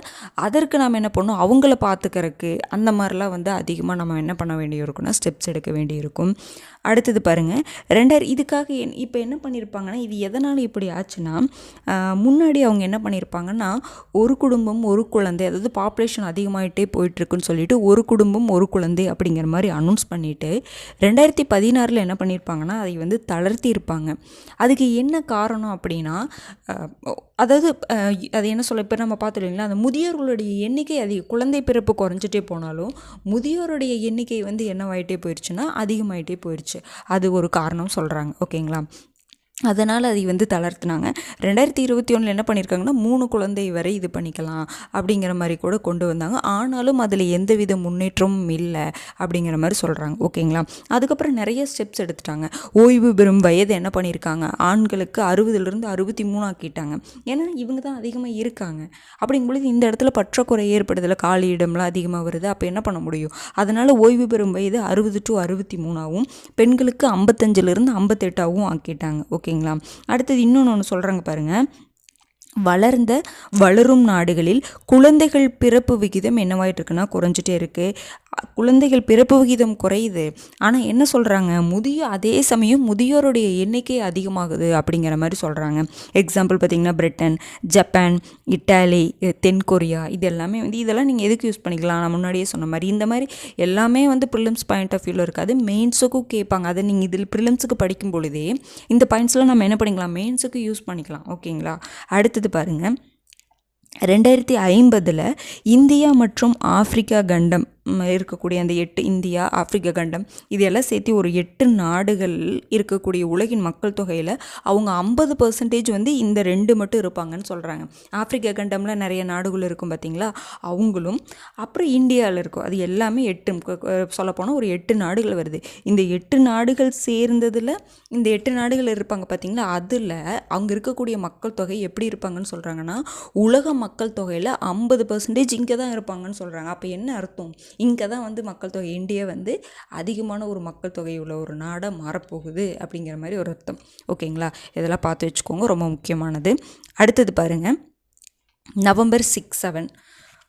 அதற்கு நாம் என்ன பண்ணணும், அவங்கள பார்த்துக்கறக்கு அந்த மாதிரிலாம் வந்து அதிகமாக நம்ம என்ன பண்ண வேண்டியிருக்குன்னா ஸ்டெப்ஸ் எடுக்க வேண்டியிருக்கும். அடுத்தது பாருங்கள், இதுக்காக இப்போ என்ன பண்ணியிருப்பாங்கன்னா, இது எதனால் இப்படி ஆச்சுன்னா, முன்னாடி அவங்க என்ன பண்ணியிருப்பாங்கன்னா, ஒரு குடும்பம் ஒரு குழந்தை, அதாவது பாப்புலேஷன் அதிகமாகிட்டே போயிட்டுருக்குன்னு சொல்லிட்டு ஒரு குடும்பம் ஒரு குழந்தை அப்படிங்கிற மாதிரி அனௌன்ஸ் பண்ணிவிட்டு 2016 என்ன பண்ணியிருப்பாங்கன்னா அதை வந்து தளர்த்தி இருப்பாங்க. அதுக்கு என்ன காரணம் அப்படின்னா, அதாவது அது என்ன சொல்ல, இப்போ நம்ம பார்த்துட்டு இல்லைங்களா, அந்த முதியோர்களுடைய எண்ணிக்கை குழந்தை பிறப்பு குறைஞ்சிட்டே போனாலும் முதியோருடைய எண்ணிக்கை வந்து என்னவாயிட்டே போயிடுச்சுன்னா அதிகமாயிட்டே போயிடுச்சு. அது ஒரு காரணம் சொல்கிறாங்க. ஓகேங்களா, அதனால் அதை வந்து தளர்த்தினாங்க. 2021 என்ன பண்ணியிருக்காங்கன்னா 3 குழந்தை வரை இது பண்ணிக்கலாம் அப்படிங்கிற மாதிரி கூட கொண்டு வந்தாங்க. ஆனாலும் அதில் எந்தவித முன்னேற்றமும் இல்லை அப்படிங்கிற மாதிரி சொல்கிறாங்க. ஓகேங்களா, அதுக்கப்புறம் நிறைய ஸ்டெப்ஸ் எடுத்துட்டாங்க. ஓய்வு பெறும் வயது என்ன பண்ணியிருக்காங்க, ஆண்களுக்கு 60லேருந்து 63 ஆக்கிட்டாங்க. ஏன்னா இவங்க தான் அதிகமாக இருக்காங்க. அப்படிங்கும்பொழுது இந்த இடத்துல பற்றாக்குறை ஏற்படுதில்லை, காலி இடம்லாம் அதிகமாக வருது. அப்போ என்ன பண்ண முடியும், அதனால் ஓய்வு பெறும் வயது 60 to 63ஆகவும் பெண்களுக்கு 55லேருந்து 58ஆகவும் ஆக்கிட்டாங்க. ஓகேங்களா, அடுத்தது இன்னொன்று சொல்கிறாங்க பாருங்கள், வளரும் நாடுகளில் குழந்தைகள் பிறப்பு விகிதம் என்னவாயிட்டு இருக்குன்னா குறைஞ்சிட்டே இருக்குது. குழந்தைகள் பிறப்பு விகிதம் குறையுது, ஆனால் என்ன சொல்கிறாங்க, அதே சமயம் முதியோருடைய எண்ணிக்கை அதிகமாகுது அப்படிங்கிற மாதிரி சொல்கிறாங்க. எக்ஸாம்பிள் பார்த்திங்கன்னா பிரிட்டன், ஜப்பான், இட்டாலி, தென்கொரியா, இது எல்லாமே வந்து இதெல்லாம் நீங்கள் எதுக்கு யூஸ் பண்ணிக்கலாம், நான் முன்னாடியே சொன்ன மாதிரி இந்த மாதிரி எல்லாமே வந்து ப்ரிலிம்ஸ் பாயிண்ட் ஆஃப் வியூவில் இருக்காது, மெயின்ஸுக்கும் கேட்பாங்க. அதை நீங்கள் இதில் ப்ரிலிம்ஸுக்கு படிக்கும் பொழுதே இந்த பாயிண்ட்ஸ்லாம் நம்ம என்ன பண்ணிக்கலாம், மெயின்ஸுக்கு யூஸ் பண்ணிக்கலாம். ஓகேங்களா, அடுத்தது பாருங்கள், 2050 இந்தியா மற்றும் ஆப்பிரிக்கா கண்டம் இருக்கக்கூடிய அந்த 8 இந்தியா ஆப்பிரிக்கா கண்டம் இதெல்லாம் சேர்த்து ஒரு 8 நாடுகள் இருக்கக்கூடிய உலகின் மக்கள் தொகையில் அவங்க 50% வந்து இந்த 2 மட்டும் இருப்பாங்கன்னு சொல்கிறாங்க. ஆப்பிரிக்கா கண்டமில் நிறைய நாடுகள் இருக்கும் பார்த்திங்களா, அவங்களும் அப்புறம் இந்தியாவில் இருக்கும். அது எல்லாமே 8 சொல்லப்போனால் ஒரு 8 நாடுகள் வருது. இந்த 8 நாடுகள் சேர்ந்ததில் இந்த 8 நாடுகள் இருப்பாங்க பார்த்திங்களா, அதில் அங்கே இருக்கக்கூடிய மக்கள் தொகை எப்படி இருப்பாங்கன்னு சொல்கிறாங்கன்னா, உலக மக்கள் தொகையில் 50% இங்கே தான் இருப்பாங்கன்னு சொல்கிறாங்க. அப்போ என்ன அர்த்தம், இங்கே தான் வந்து மக்கள் தொகை, இந்தியா வந்து அதிகமான ஒரு மக்கள் தொகை உள்ள ஒரு நாடாக மாறப்போகுது அப்படிங்கிற மாதிரி ஒரு அர்த்தம். ஓகேங்களா, இதெல்லாம் பார்த்து வச்சுக்கோங்க, ரொம்ப முக்கியமானது. அடுத்தது பாருங்கள், November 6-7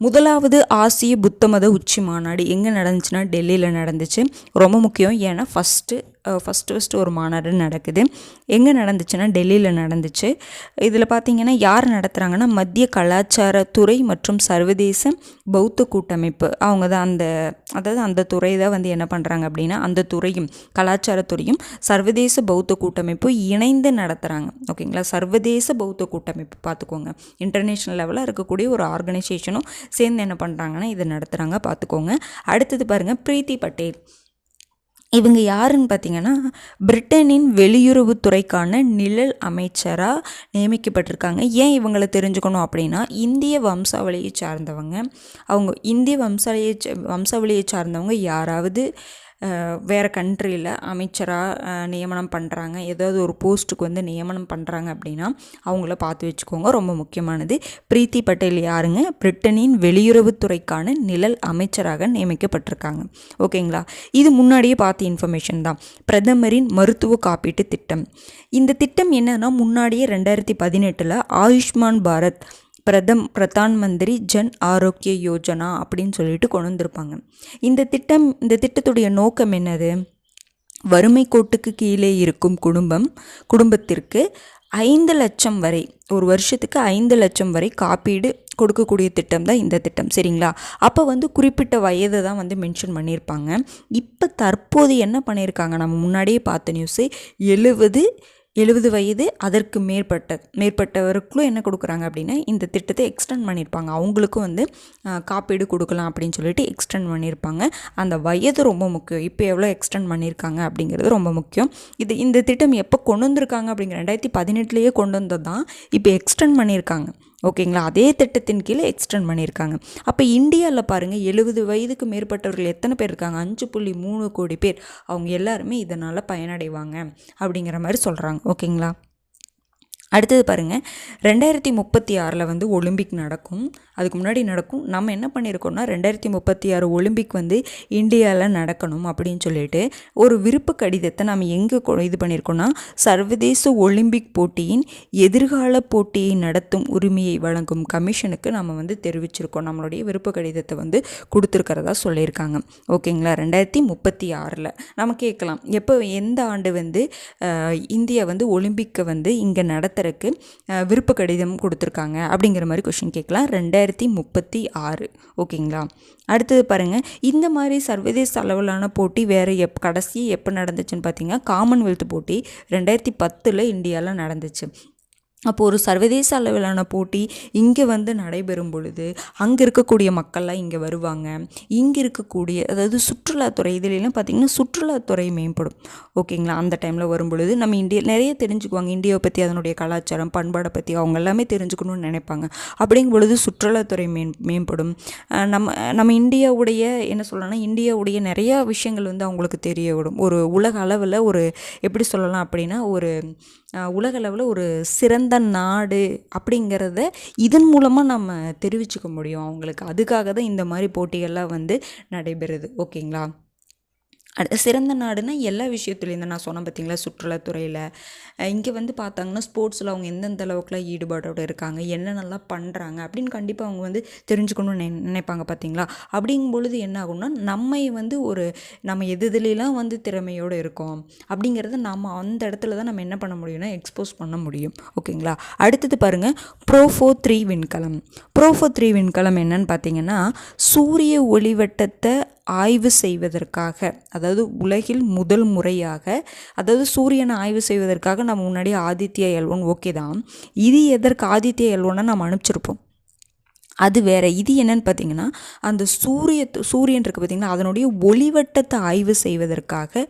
முதலாவது ஆசிய புத்த மத உச்சி மாநாடு எங்கே நடந்துச்சுன்னா டெல்லியில் நடந்துச்சு. ரொம்ப முக்கியம், ஏன்னா ஃபஸ்ட்டு ஒரு மாநாடு நடக்குது. எங்கே நடந்துச்சுன்னா டெல்லியில் நடந்துச்சு. இதில் பார்த்திங்கன்னா யார் நடத்துகிறாங்கன்னா மத்திய கலாச்சாரத்துறை மற்றும் சர்வதேச பௌத்த கூட்டமைப்பு, அவங்க தான் அந்த துறை தான் வந்து என்ன பண்ணுறாங்க அப்படின்னா, அந்த துறையும் கலாச்சாரத்துறையும் சர்வதேச பௌத்த கூட்டமைப்பு இணைந்து நடத்துகிறாங்க. ஓகேங்களா, சர்வதேச பௌத்த கூட்டமைப்பு பார்த்துக்கோங்க, இன்டர்நேஷ்னல் லெவலில் இருக்கக்கூடிய ஒரு ஆர்கனைசேஷனும் சேர்ந்து என்ன பண்ணுறாங்கன்னா இதை நடத்துகிறாங்க, பார்த்துக்கோங்க. அடுத்தது பாருங்கள், பிரீத்தி பட்டேல், இவங்க யாருன்னு பார்த்தீங்கன்னா பிரிட்டனின் வெளியுறவுத்துறைக்கான நிழல் அமைச்சராக நியமிக்கப்பட்டிருக்காங்க. ஏன் இவங்களை தெரிஞ்சுக்கணும் அப்படின்னா, இந்திய வம்சாவளியை சார்ந்தவங்க. அவங்க இந்திய வம்சாவளியை சார்ந்தவங்க யாராவது வேறு கண்ட்ரியில் அமைச்சராக நியமனம் பண்ணுறாங்க, ஏதாவது ஒரு போஸ்ட்டுக்கு வந்து நியமனம் பண்ணுறாங்க அப்படின்னா அவங்கள பார்த்து வச்சுக்கோங்க, ரொம்ப முக்கியமானது. பிரீத்தி பட்டேல் யாருங்க, பிரிட்டனின் வெளியுறவுத்துறைக்கான நிழல் அமைச்சராக நியமிக்கப்பட்டிருக்காங்க. ஓகேங்களா, இது முன்னாடியே பார்த்த இன்ஃபர்மேஷன் தான். பிரதமரின் மருத்துவ காப்பீட்டு திட்டம், இந்த திட்டம் என்னன்னா முன்னாடியே 2018 ஆயுஷ்மான் பாரத் பிரதான் மந்திரி ஜன் ஆரோக்கிய யோஜனா அப்படின்னு சொல்லிட்டு கொண்டு வந்திருப்பாங்க. இந்த திட்டத்துடைய நோக்கம் என்னது, வறுமை கோட்டுக்கு கீழே இருக்கும் குடும்பத்திற்கு 5 லட்சம் வரை, ஒரு வருஷத்துக்கு 5 லட்சம் வரை காப்பீடு கொடுக்கக்கூடிய திட்டம் தான் இந்த திட்டம். சரிங்களா, அப்போ வந்து குறிப்பிட்ட வயதை தான் வந்து மென்ஷன் பண்ணியிருப்பாங்க. இப்போ தற்போது என்ன பண்ணியிருக்காங்க, நம்ம முன்னாடியே பார்த்த நியூஸு, 70 வயது அதற்கு மேற்பட்டவருக்குள்ளும் என்ன கொடுக்குறாங்க அப்படின்னா இந்த திட்டத்தை எக்ஸ்டெண்ட் பண்ணியிருப்பாங்க. அவங்களுக்கும் வந்து காப்பீடு கொடுக்கலாம் அப்படின்னு சொல்லிட்டு எக்ஸ்டெண்ட் பண்ணியிருப்பாங்க. அந்த வயது ரொம்ப முக்கியம். இப்போ எவ்வளோ எக்ஸ்டெண்ட் பண்ணியிருக்காங்க அப்படிங்கிறது ரொம்ப முக்கியம். இந்த திட்டம் எப்போ கொண்டு வந்திருக்காங்க அப்படிங்கிற 2018 கொண்டு வந்தது தான் இப்போ எக்ஸ்டெண்ட் பண்ணியிருக்காங்க. ஓகேங்களா, அதே திட்டத்தின் கீழே எக்ஸ்டெண்ட் பண்ணியிருக்காங்க. அப்போ இந்தியாவில் பாருங்கள், 70 வயதுக்கு மேற்பட்டவர்கள் எத்தனை பேர் இருக்காங்க, 5.3 கோடி பேர். அவங்க எல்லாருமே இதனால் பயனடைவாங்க அப்படிங்கிற மாதிரி சொல்கிறாங்க. ஓகேங்களா, அடுத்தது பாருங்கள், 2036 வந்து ஒலிம்பிக் நடக்கும். அதுக்கு முன்னாடி நடக்கும். நம்ம என்ன பண்ணியிருக்கோம்னா 2036 ஒலிம்பிக் வந்து இந்தியாவில் நடக்கணும் அப்படின்னு சொல்லிட்டு ஒரு விருப்ப கடிதத்தை நம்ம எங்கே இது பண்ணியிருக்கோம்னா, சர்வதேச ஒலிம்பிக் போட்டியின் எதிர்கால போட்டியை நடத்தும் உரிமையை வழங்கும் கமிஷனுக்கு நம்ம வந்து தெரிவிச்சிருக்கோம். நம்மளுடைய விருப்ப கடிதத்தை வந்து கொடுத்துருக்கிறதா சொல்லியிருக்காங்க. ஓகேங்களா? 2036 நம்ம கேட்கலாம், எப்போ எந்த ஆண்டு வந்து இந்தியா வந்து ஒலிம்பிக்கை வந்து இங்கே நடத்துறதுக்கு விருப்ப கடிதம் கொடுத்துருக்காங்க அப்படிங்கிற மாதிரி கொஷின் கேட்கலாம். 2036. ஓகேங்களா? அடுத்தது பாருங்கள், இந்த மாதிரி சர்வதேச அளவிலான போட்டி வேறு கடைசி எப்போ நடந்துச்சுன்னு பார்த்தீங்கன்னா, காமன்வெல்த் போட்டி 2010 இந்தியாவில் நடந்துச்சு. அப்போது ஒரு சர்வதேச அளவிலான போட்டி இங்கே வந்து நடைபெறும் பொழுது அங்கே இருக்கக்கூடிய மக்கள்லாம் இங்கே வருவாங்க. இங்கே இருக்கக்கூடிய அதாவது சுற்றுலாத்துறை இதுலாம் பார்த்திங்கன்னா சுற்றுலாத்துறை மேம்படும். ஓகேங்களா? அந்த டைமில் வரும் பொழுது நம்ம நிறைய தெரிஞ்சுக்குவாங்க. இந்தியாவை பற்றி, அதனுடைய கலாச்சாரம், பண்பாடை பற்றி அவங்க எல்லாமே தெரிஞ்சுக்கணும்னு நினைப்பாங்க. அப்படிங்கும் பொழுது சுற்றுலாத்துறை மேம்படும். நம்ம இந்தியாவுடைய என்ன சொல்லலாம்னா, இந்தியாவுடைய நிறையா விஷயங்கள் வந்து அவங்களுக்கு தெரிய விடும். ஒரு உலக அளவில் ஒரு எப்படி சொல்லலாம் அப்படின்னா, ஒரு உலக அளவில் ஒரு சிறந்த நாடு அப்படிங்கிறத இதன் மூலமாக நம்ம தெரிவிச்சுக்க முடியும் அவங்களுக்கு. அதுக்காக தான் இந்த மாதிரி போட்டிகள்லாம் வந்து நடைபெறுது. ஓகேங்களா? சிறந்த நாடுனா எல்லா விஷயத்துலேயும் நான் சொன்னேன் பார்த்தீங்களா, சுற்றுலாத்துறையில் இங்கே வந்து பார்த்தாங்கன்னா ஸ்போர்ட்ஸில் அவங்க எந்தெந்த அளவுக்குலாம் ஈடுபாடோடு இருக்காங்க, என்னென்னலாம் பண்ணுறாங்க அப்படின்னு கண்டிப்பாக அவங்க வந்து தெரிஞ்சுக்கணும்னு நினைப்பாங்க பார்த்தீங்களா. அப்படிங்கும் பொழுது என்ன ஆகும்னா, நம்ம எதுலாம் வந்து திறமையோடு இருக்கோம் அப்படிங்கிறத நம்ம அந்த இடத்துல தான் நம்ம என்ன பண்ண முடியும்னா எக்ஸ்போஸ் பண்ண முடியும். ஓகேங்களா? அடுத்தது பாருங்கள், ப்ரோஃபோ-3 விண்கலம். ப்ரோஃபோ-3 விண்கலம் என்னன்னு பார்த்தீங்கன்னா, சூரிய ஒளிவட்டத்தை ஆய்வு செய்வதற்காக, அதாவது உலகில் முதல் முறையாக, அதாவது சூரியனை ஆய்வு செய்வதற்காக நம்ம முன்னாடி ஆதித்யா L1 ஓகே தான். இது எதற்கு ஆதித்யா L1 நம்ம அனுப்பிச்சிருப்போம், அது வேறு. இது என்னன்னு பார்த்தீங்கன்னா, அந்த சூரியன் இருக்குது பார்த்திங்கன்னா, அதனுடைய ஒளிவட்டத்தை ஆய்வு செய்வதற்காக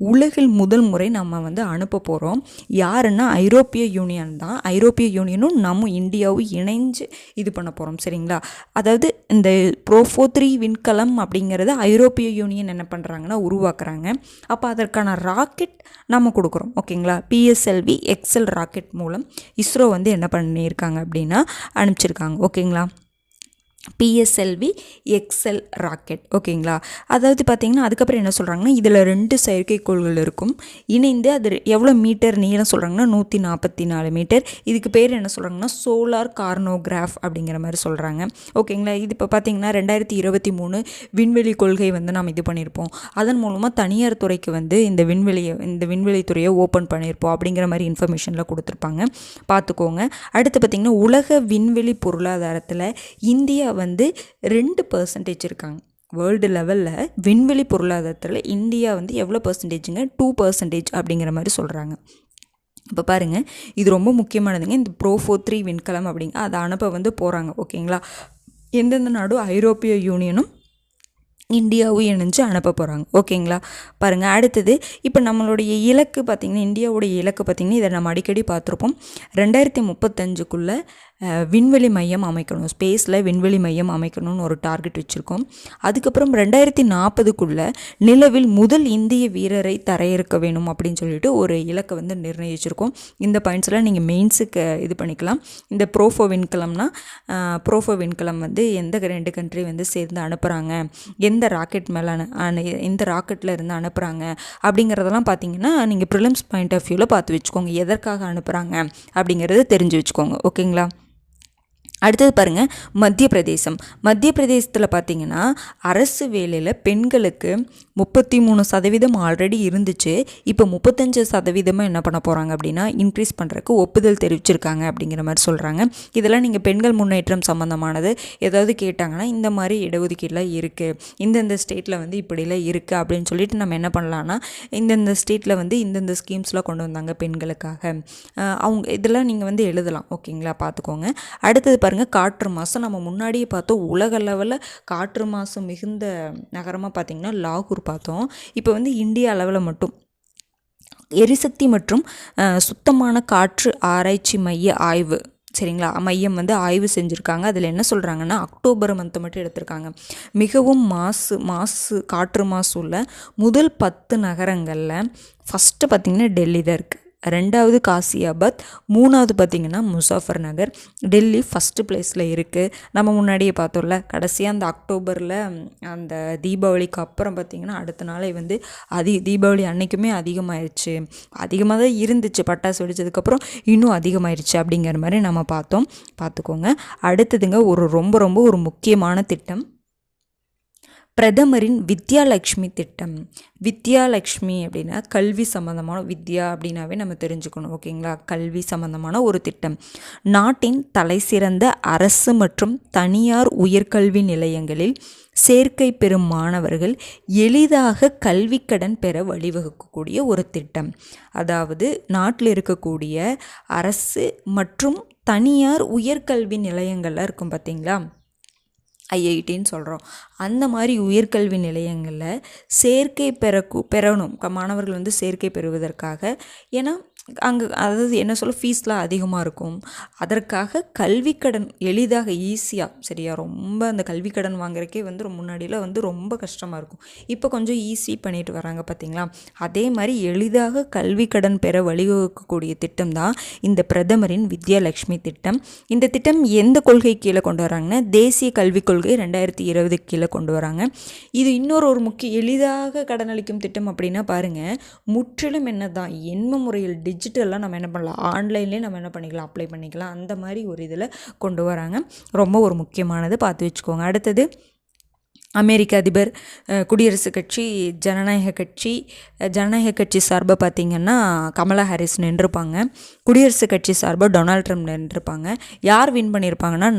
உலகில் முதல் முறை நம்ம வந்து அனுப்ப போகிறோம். யாருன்னா ஐரோப்பிய யூனியன் தான். ஐரோப்பிய யூனியனும் நம்ம இந்தியாவும் இணைஞ்சு இது பண்ண போகிறோம். சரிங்களா? அதாவது இந்த ப்ரோஃபோ-3 விண்கலம் அப்படிங்கிறது ஐரோப்பிய யூனியன் என்ன பண்ணுறாங்கன்னா உருவாக்குறாங்க. அப்போ அதற்கான ராக்கெட் நம்ம கொடுக்குறோம். ஓகேங்களா? PSLV XL ராக்கெட் மூலம் இஸ்ரோ வந்து என்ன பண்ணியிருக்காங்க அப்படின்னா அனுப்பிச்சிருக்காங்க. ஓகேங்களா? PSLV XL rocket. ஓகேங்களா? அதாவது பார்த்திங்கன்னா அதுக்கப்புறம் என்ன சொல்கிறாங்கன்னா, இதில் 2 செயற்கைக்கோள்கள் இருக்கும். இணைந்து அது எவ்வளோ மீட்டர் நீளம் சொல்கிறாங்கன்னா 144 மீட்டர். இதுக்கு பேர் என்ன சொல்கிறாங்கன்னா சோலார் கார்னோகிராஃப் அப்படிங்கிற மாதிரி சொல்கிறாங்க. ஓகேங்களா? இது இப்போ பார்த்திங்கன்னா 2023 விண்வெளி கொள்கை வந்து நம்ம இது பண்ணியிருப்போம். அதன் மூலமாக தனியார் துறைக்கு வந்து இந்த விண்வெளித்துறையை ஓப்பன் பண்ணியிருப்போம் அப்படிங்கிற மாதிரி இன்ஃபர்மேஷனில் கொடுத்துருப்பாங்க. பார்த்துக்கோங்க. அடுத்து பார்த்திங்கன்னா, உலக விண்வெளி பொருளாதாரத்தில் இந்தியா வந்து 2% இருக்காங்க. வேர்ல்டு லெவலில் விண்வெளி பொருளாதாரத்தில் இந்தியா வந்து எவ்வளோ பர்சன்டேஜுங்க? 2% அப்படிங்கிற மாதிரி சொல்கிறாங்க. இப்போ பாருங்கள், இது ரொம்ப முக்கியமானதுங்க. இந்த ப்ரோஃபோ-3 விண்கலம் அதை அனுப்ப வந்து போகிறாங்க. ஓகேங்களா? எந்தெந்த நாடும் ஐரோப்பிய யூனியனும் இந்தியாவும் இணைஞ்சு அனுப்ப போகிறாங்க. ஓகேங்களா? பாருங்கள். அடுத்தது இப்போ நம்மளுடைய இலக்கு பார்த்திங்கன்னா, இந்தியாவுடைய இலக்கு பார்த்திங்கன்னா, இதை நம்ம அடிக்கடி பார்த்துருப்போம். 2035 விண்வெளி மையம் அமைக்கணும், ஸ்பேஸில் விண்வெளி மையம் அமைக்கணும்னு ஒரு டார்கெட் வச்சுருக்கோம். அதுக்கப்புறம் 2040 நிலவில் முதல் இந்திய வீரரை தரையிறக்க வேணும் அப்படின்னு சொல்லிட்டு ஒரு இலக்கை வந்து நிர்ணயிச்சிருக்கோம். இந்த பாயிண்ட்ஸ்லாம் நீங்கள் மெயின்ஸுக்கு இது பண்ணிக்கலாம். இந்த ப்ரோஃபோ விண்கலம் வந்து எந்த 2 கண்ட்ரி வந்து சேர்ந்து அனுப்புகிறாங்க, எந்த ராக்கெட் மேலே எந்த ராக்கெட்டில் இருந்து அனுப்புகிறாங்க அப்படிங்கிறதெல்லாம் பார்த்தீங்கன்னா நீங்கள் ப்ரிலிம்ஸ் பாயிண்ட் ஆஃப் வியூவில் பார்த்து வச்சுக்கோங்க. எதற்காக அனுப்புகிறாங்க அப்படிங்கிறத தெரிஞ்சு வச்சுக்கோங்க. ஓகேங்களா? அடுத்தது பாருங்கள், மத்திய பிரதேசத்தில் பார்த்திங்கன்னா அரசு வேலையில் பெண்களுக்கு 33% ஆல்ரெடி இருந்துச்சு. இப்போ 35% என்ன பண்ண போகிறாங்க அப்படின்னா இன்க்ரீஸ் பண்ணுறதுக்கு ஒப்புதல் தெரிவிச்சிருக்காங்க அப்படிங்கிற மாதிரி சொல்கிறாங்க. இதெல்லாம் நீங்கள் பெண்கள் முன்னேற்றம் சம்மந்தமானது ஏதாவது கேட்டாங்கன்னா இந்த மாதிரி இடஒதுக்கீடெலாம் இருக்குது, இந்தந்த ஸ்டேட்டில் வந்து இப்படிலாம் இருக்குது அப்படின்னு சொல்லிட்டு நம்ம என்ன பண்ணலான்னா, இந்தந்த ஸ்டேட்டில் வந்து இந்தந்த ஸ்கீம்ஸ்லாம் கொண்டு வந்தாங்க பெண்களுக்காக, அவங்க இதெல்லாம் நீங்கள் வந்து எழுதலாம். ஓகேங்களா? பார்த்துக்கோங்க. அடுத்தது பாருங்கள், காற்று மாசு. நம்ம முன்னாடியே பார்த்தோம், உலக அளவில் காற்று மாசு மிகுந்த நகரமாக பார்த்திங்கன்னா லாகூர் பார்த்தோம். இப்போ வந்து இந்தியா அளவில் மட்டும் எரிசக்தி மற்றும் சுத்தமான காற்று ஆராய்ச்சி மையம் வந்து ஆய்வு செஞ்சுருக்காங்க. அதில் என்ன சொல்கிறாங்கன்னா, அக்டோபர் மந்த்தை மட்டும் எடுத்திருக்காங்க. மிகவும் காற்று மாசு உள்ள முதல் 10 நகரங்களில் ஃபஸ்ட்டு பார்த்திங்கன்னா டெல்லி தான் இருக்குது. ரெண்டாவது காசியாபாத், மூணாவது பார்த்திங்கன்னா முசாஃபர் நகர். டெல்லி ஃபஸ்ட்டு பிளேஸில் இருக்குது. நம்ம முன்னாடியே பார்த்தோம்ல, கடைசியாக அந்த அக்டோபரில் அந்த தீபாவளிக்கு அப்புறம் பார்த்திங்கன்னா அடுத்த நாளே வந்து தீபாவளி அன்றைக்குமே அதிகமாகிடுச்சு. அதிகமாக தான் இருந்துச்சு, பட்டாசு வெடிச்சதுக்கப்புறம் இன்னும் அதிகமாகிடுச்சு அப்படிங்கிற மாதிரி நம்ம பார்த்தோம். பார்த்துக்கோங்க. அடுத்ததுங்க ஒரு முக்கியமான திட்டம், பிரதமரின் வித்யாலக்ஷ்மி திட்டம். வித்யாலக்ஷ்மி அப்படின்னா கல்வி சம்மந்தமான, வித்யா அப்படின்னாவே நம்ம தெரிஞ்சுக்கணும். ஓகேங்களா? கல்வி சம்மந்தமான ஒரு திட்டம். நாட்டின் தலைசிறந்த அரசு மற்றும் தனியார் உயர்கல்வி நிலையங்களில் சேர்க்கை பெறும் மாணவர்கள் எளிதாக கல்வி கடன் பெற வழிவகுக்கக்கூடிய ஒரு திட்டம். அதாவது நாட்டில் இருக்கக்கூடிய அரசு மற்றும் தனியார் உயர்கல்வி நிலையங்கள்லாம் இருக்கும் பார்த்தீங்களா, ஐஐடின்னு சொல்கிறோம். அந்த மாதிரி உயர்கல்வி நிலையங்களில் சேர்க்கை பெறணும் மாணவர்கள் வந்து சேர்க்கை பெறுவதற்காக. ஏன்னா அங்கே அதாவது என்ன சொல்ல, ஃபீஸ்லாம் அதிகமாக இருக்கும். அதற்காக கல்விக்கடன் எளிதாக ஈஸியாக, சரியா, ரொம்ப அந்த கல்விக்கடன் வாங்குறக்கே வந்து முன்னாடியில் வந்து ரொம்ப கஷ்டமாக இருக்கும். இப்போ கொஞ்சம் ஈஸி பண்ணிட்டு வராங்க பார்த்தீங்களா. அதே மாதிரி எளிதாக கல்விக்கடன் பெற வழிவகுக்கக்கூடிய திட்டம் தான் இந்த பிரதமரின் வித்யாலக்ஷ்மி திட்டம். இந்த திட்டம் எந்த கொள்கை கீழே கொண்டு வராங்கன்னா, தேசிய கல்விக் கொள்கை 2020 கீழே கொண்டு வராங்க. இது இன்னொரு முக்கிய எளிதாக கடனளிக்கும் திட்டம் அப்படின்னா பாருங்கள், முற்றிலும் என்ன தான் எண்ம முறையில் டிஜிட்டலாக நம்ம என்ன பண்ணலாம், ஆன்லைன்லேயே நம்ம என்ன பண்ணிக்கலாம், அப்ளை பண்ணிக்கலாம். அந்த மாதிரி ஒரு இதில் கொண்டு வராங்க. ரொம்ப ஒரு முக்கியமானது, பார்த்து வச்சுக்கோங்க. அடுத்தது அமெரிக்க அதிபர், குடியரசுக் கட்சி, ஜனநாயக கட்சி சார்பாக பார்த்திங்கன்னா கமலா ஹாரிஸ் நின்றுப்பாங்க. குடியரசுக் கட்சி சார்பாக டொனால்ட் ட்ரம்ப் நின்றுப்பாங்க. யார் வின் பண்ணியிருப்பாங்கன்னா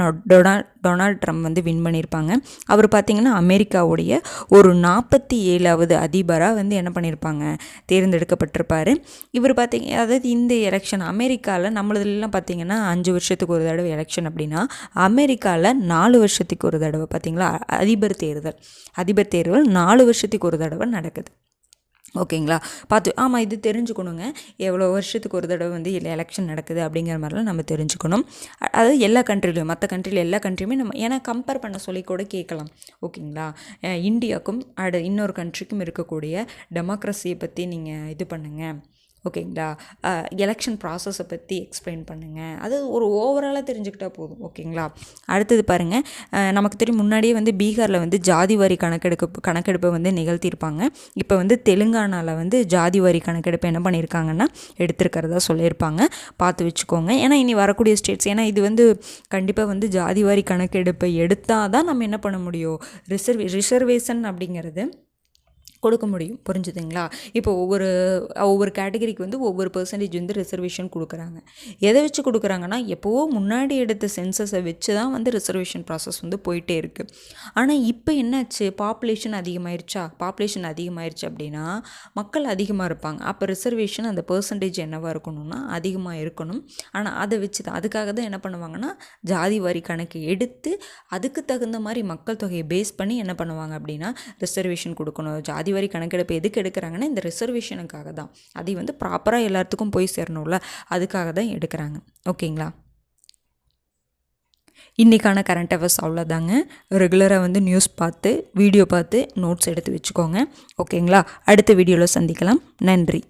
டொனால்ட் ட்ரம்ப் வந்து வின் பண்ணியிருப்பாங்க. அவர் பார்த்திங்கன்னா அமெரிக்காவுடைய ஒரு 47வது அதிபராக வந்து என்ன பண்ணியிருப்பாங்க, தேர்ந்தெடுக்கப்பட்டிருப்பார். இவர் அதாவது இந்த எலெக்ஷன் அமெரிக்காவில், நம்மளதுலாம் பார்த்திங்கன்னா 5 வருஷத்துக்கு ஒரு தடவை எலெக்ஷன் அப்படின்னா, அமெரிக்காவில் 4 வருஷத்துக்கு ஒரு தடவை பார்த்திங்களா அதிபர் தேர்தல் 4 வருஷத்துக்கு ஒரு தடவை நடக்குது. ஓகேங்களா? பார்த்து ஆமாம், இது தெரிஞ்சுக்கணுங்க. எவ்வளோ வருஷத்துக்கு ஒரு தடவை வந்து எலெக்ஷன் நடக்குது அப்படிங்கிற மாதிரிலாம் நம்ம தெரிஞ்சுக்கணும். அதாவது எல்லா கண்ட்ரிலையும், மற்ற கண்ட்ரியில் எல்லா கண்ட்ரியுமே நம்ம ஏன்னா கம்பேர் பண்ண சொல்லி கூட கேட்கலாம். ஓகேங்களா? இந்தியாவுக்கும் இன்னொரு கண்ட்ரிக்கும் இருக்கக்கூடிய டெமோக்ரஸியை பற்றி நீங்கள் இது பண்ணுங்கள். ஓகேங்களா? எலெக்ஷன் ப்ராசஸை பற்றி எக்ஸ்பிளைன் பண்ணுங்கள். அது ஒரு ஓவராலாக தெரிஞ்சுக்கிட்டால் போதும். ஓகேங்களா? அடுத்தது பாருங்கள், நமக்கு தெரியும் முன்னாடியே வந்து பீகாரில் வந்து ஜாதிவாரி கணக்கெடுப்பை வந்து நிகழ்த்தியிருப்பாங்க. இப்போ வந்து தெலுங்கானாவில் வந்து ஜாதிவாரி கணக்கெடுப்பு என்ன பண்ணியிருக்காங்கன்னா எடுத்திருக்கிறதா சொல்லியிருப்பாங்க. பார்த்து வச்சுக்கோங்க. ஏன்னா இனி வரக்கூடிய ஸ்டேட்ஸ், ஏன்னா இது வந்து கண்டிப்பாக வந்து ஜாதிவாரி கணக்கெடுப்பை எடுத்தால் தான் நம்ம என்ன பண்ண முடியும், ரிசர்வேஷன் அப்படிங்கிறது கொடுக்க முடியும். புரிஞ்சுதுங்களா? இப்போ ஒவ்வொரு கேட்டகரிக்கு வந்து ஒவ்வொரு பர்சன்டேஜ் வந்து ரிசர்வேஷன் கொடுக்குறாங்க. எதை வச்சு கொடுக்குறாங்கன்னா, எப்போவோ முன்னாடி எடுத்த சென்சஸை வச்சு தான் வந்து ரிசர்வேஷன் ப்ராசஸ் வந்து போயிட்டே இருக்குது. ஆனால் இப்போ என்னாச்சு, பாப்புலேஷன் அதிகமாயிருச்சு அப்படின்னா மக்கள் அதிகமாக இருப்பாங்க. அப்போ ரிசர்வேஷன் அந்த பர்சன்டேஜ் என்னவாக இருக்கணும்னா அதிகமாக இருக்கணும். ஆனால் அதை வச்சு தான், அதுக்காக தான் என்ன பண்ணுவாங்கன்னா ஜாதி வாரி கணக்கு எடுத்து அதுக்கு தகுந்த மாதிரி மக்கள் தொகையை பேஸ் பண்ணி என்ன பண்ணுவாங்க அப்படின்னா ரிசர்வேஷன் கொடுக்கணும். ஜாதி வாரி கணக்கெடுப்பு எதுக்கு எடுக்கிறாங்கன்னா இந்த ரிசர்வேஷனுக்காக தான். அதை வந்து ப்ராப்பராக எல்லாத்துக்கும் போய் சேரணும்ல, அதுக்காக தான் எடுக்கிறாங்க. ஓகேங்களா? இன்றைக்கான கரண்ட் அஃபேர்ஸ் அவ்வளோதாங்க. ரெகுலராக வந்து நியூஸ் பார்த்து வீடியோ பார்த்து நோட்ஸ் எடுத்து வச்சுக்கோங்க. ஓகேங்களா? அடுத்த வீடியோவில் சந்திக்கலாம். நன்றி.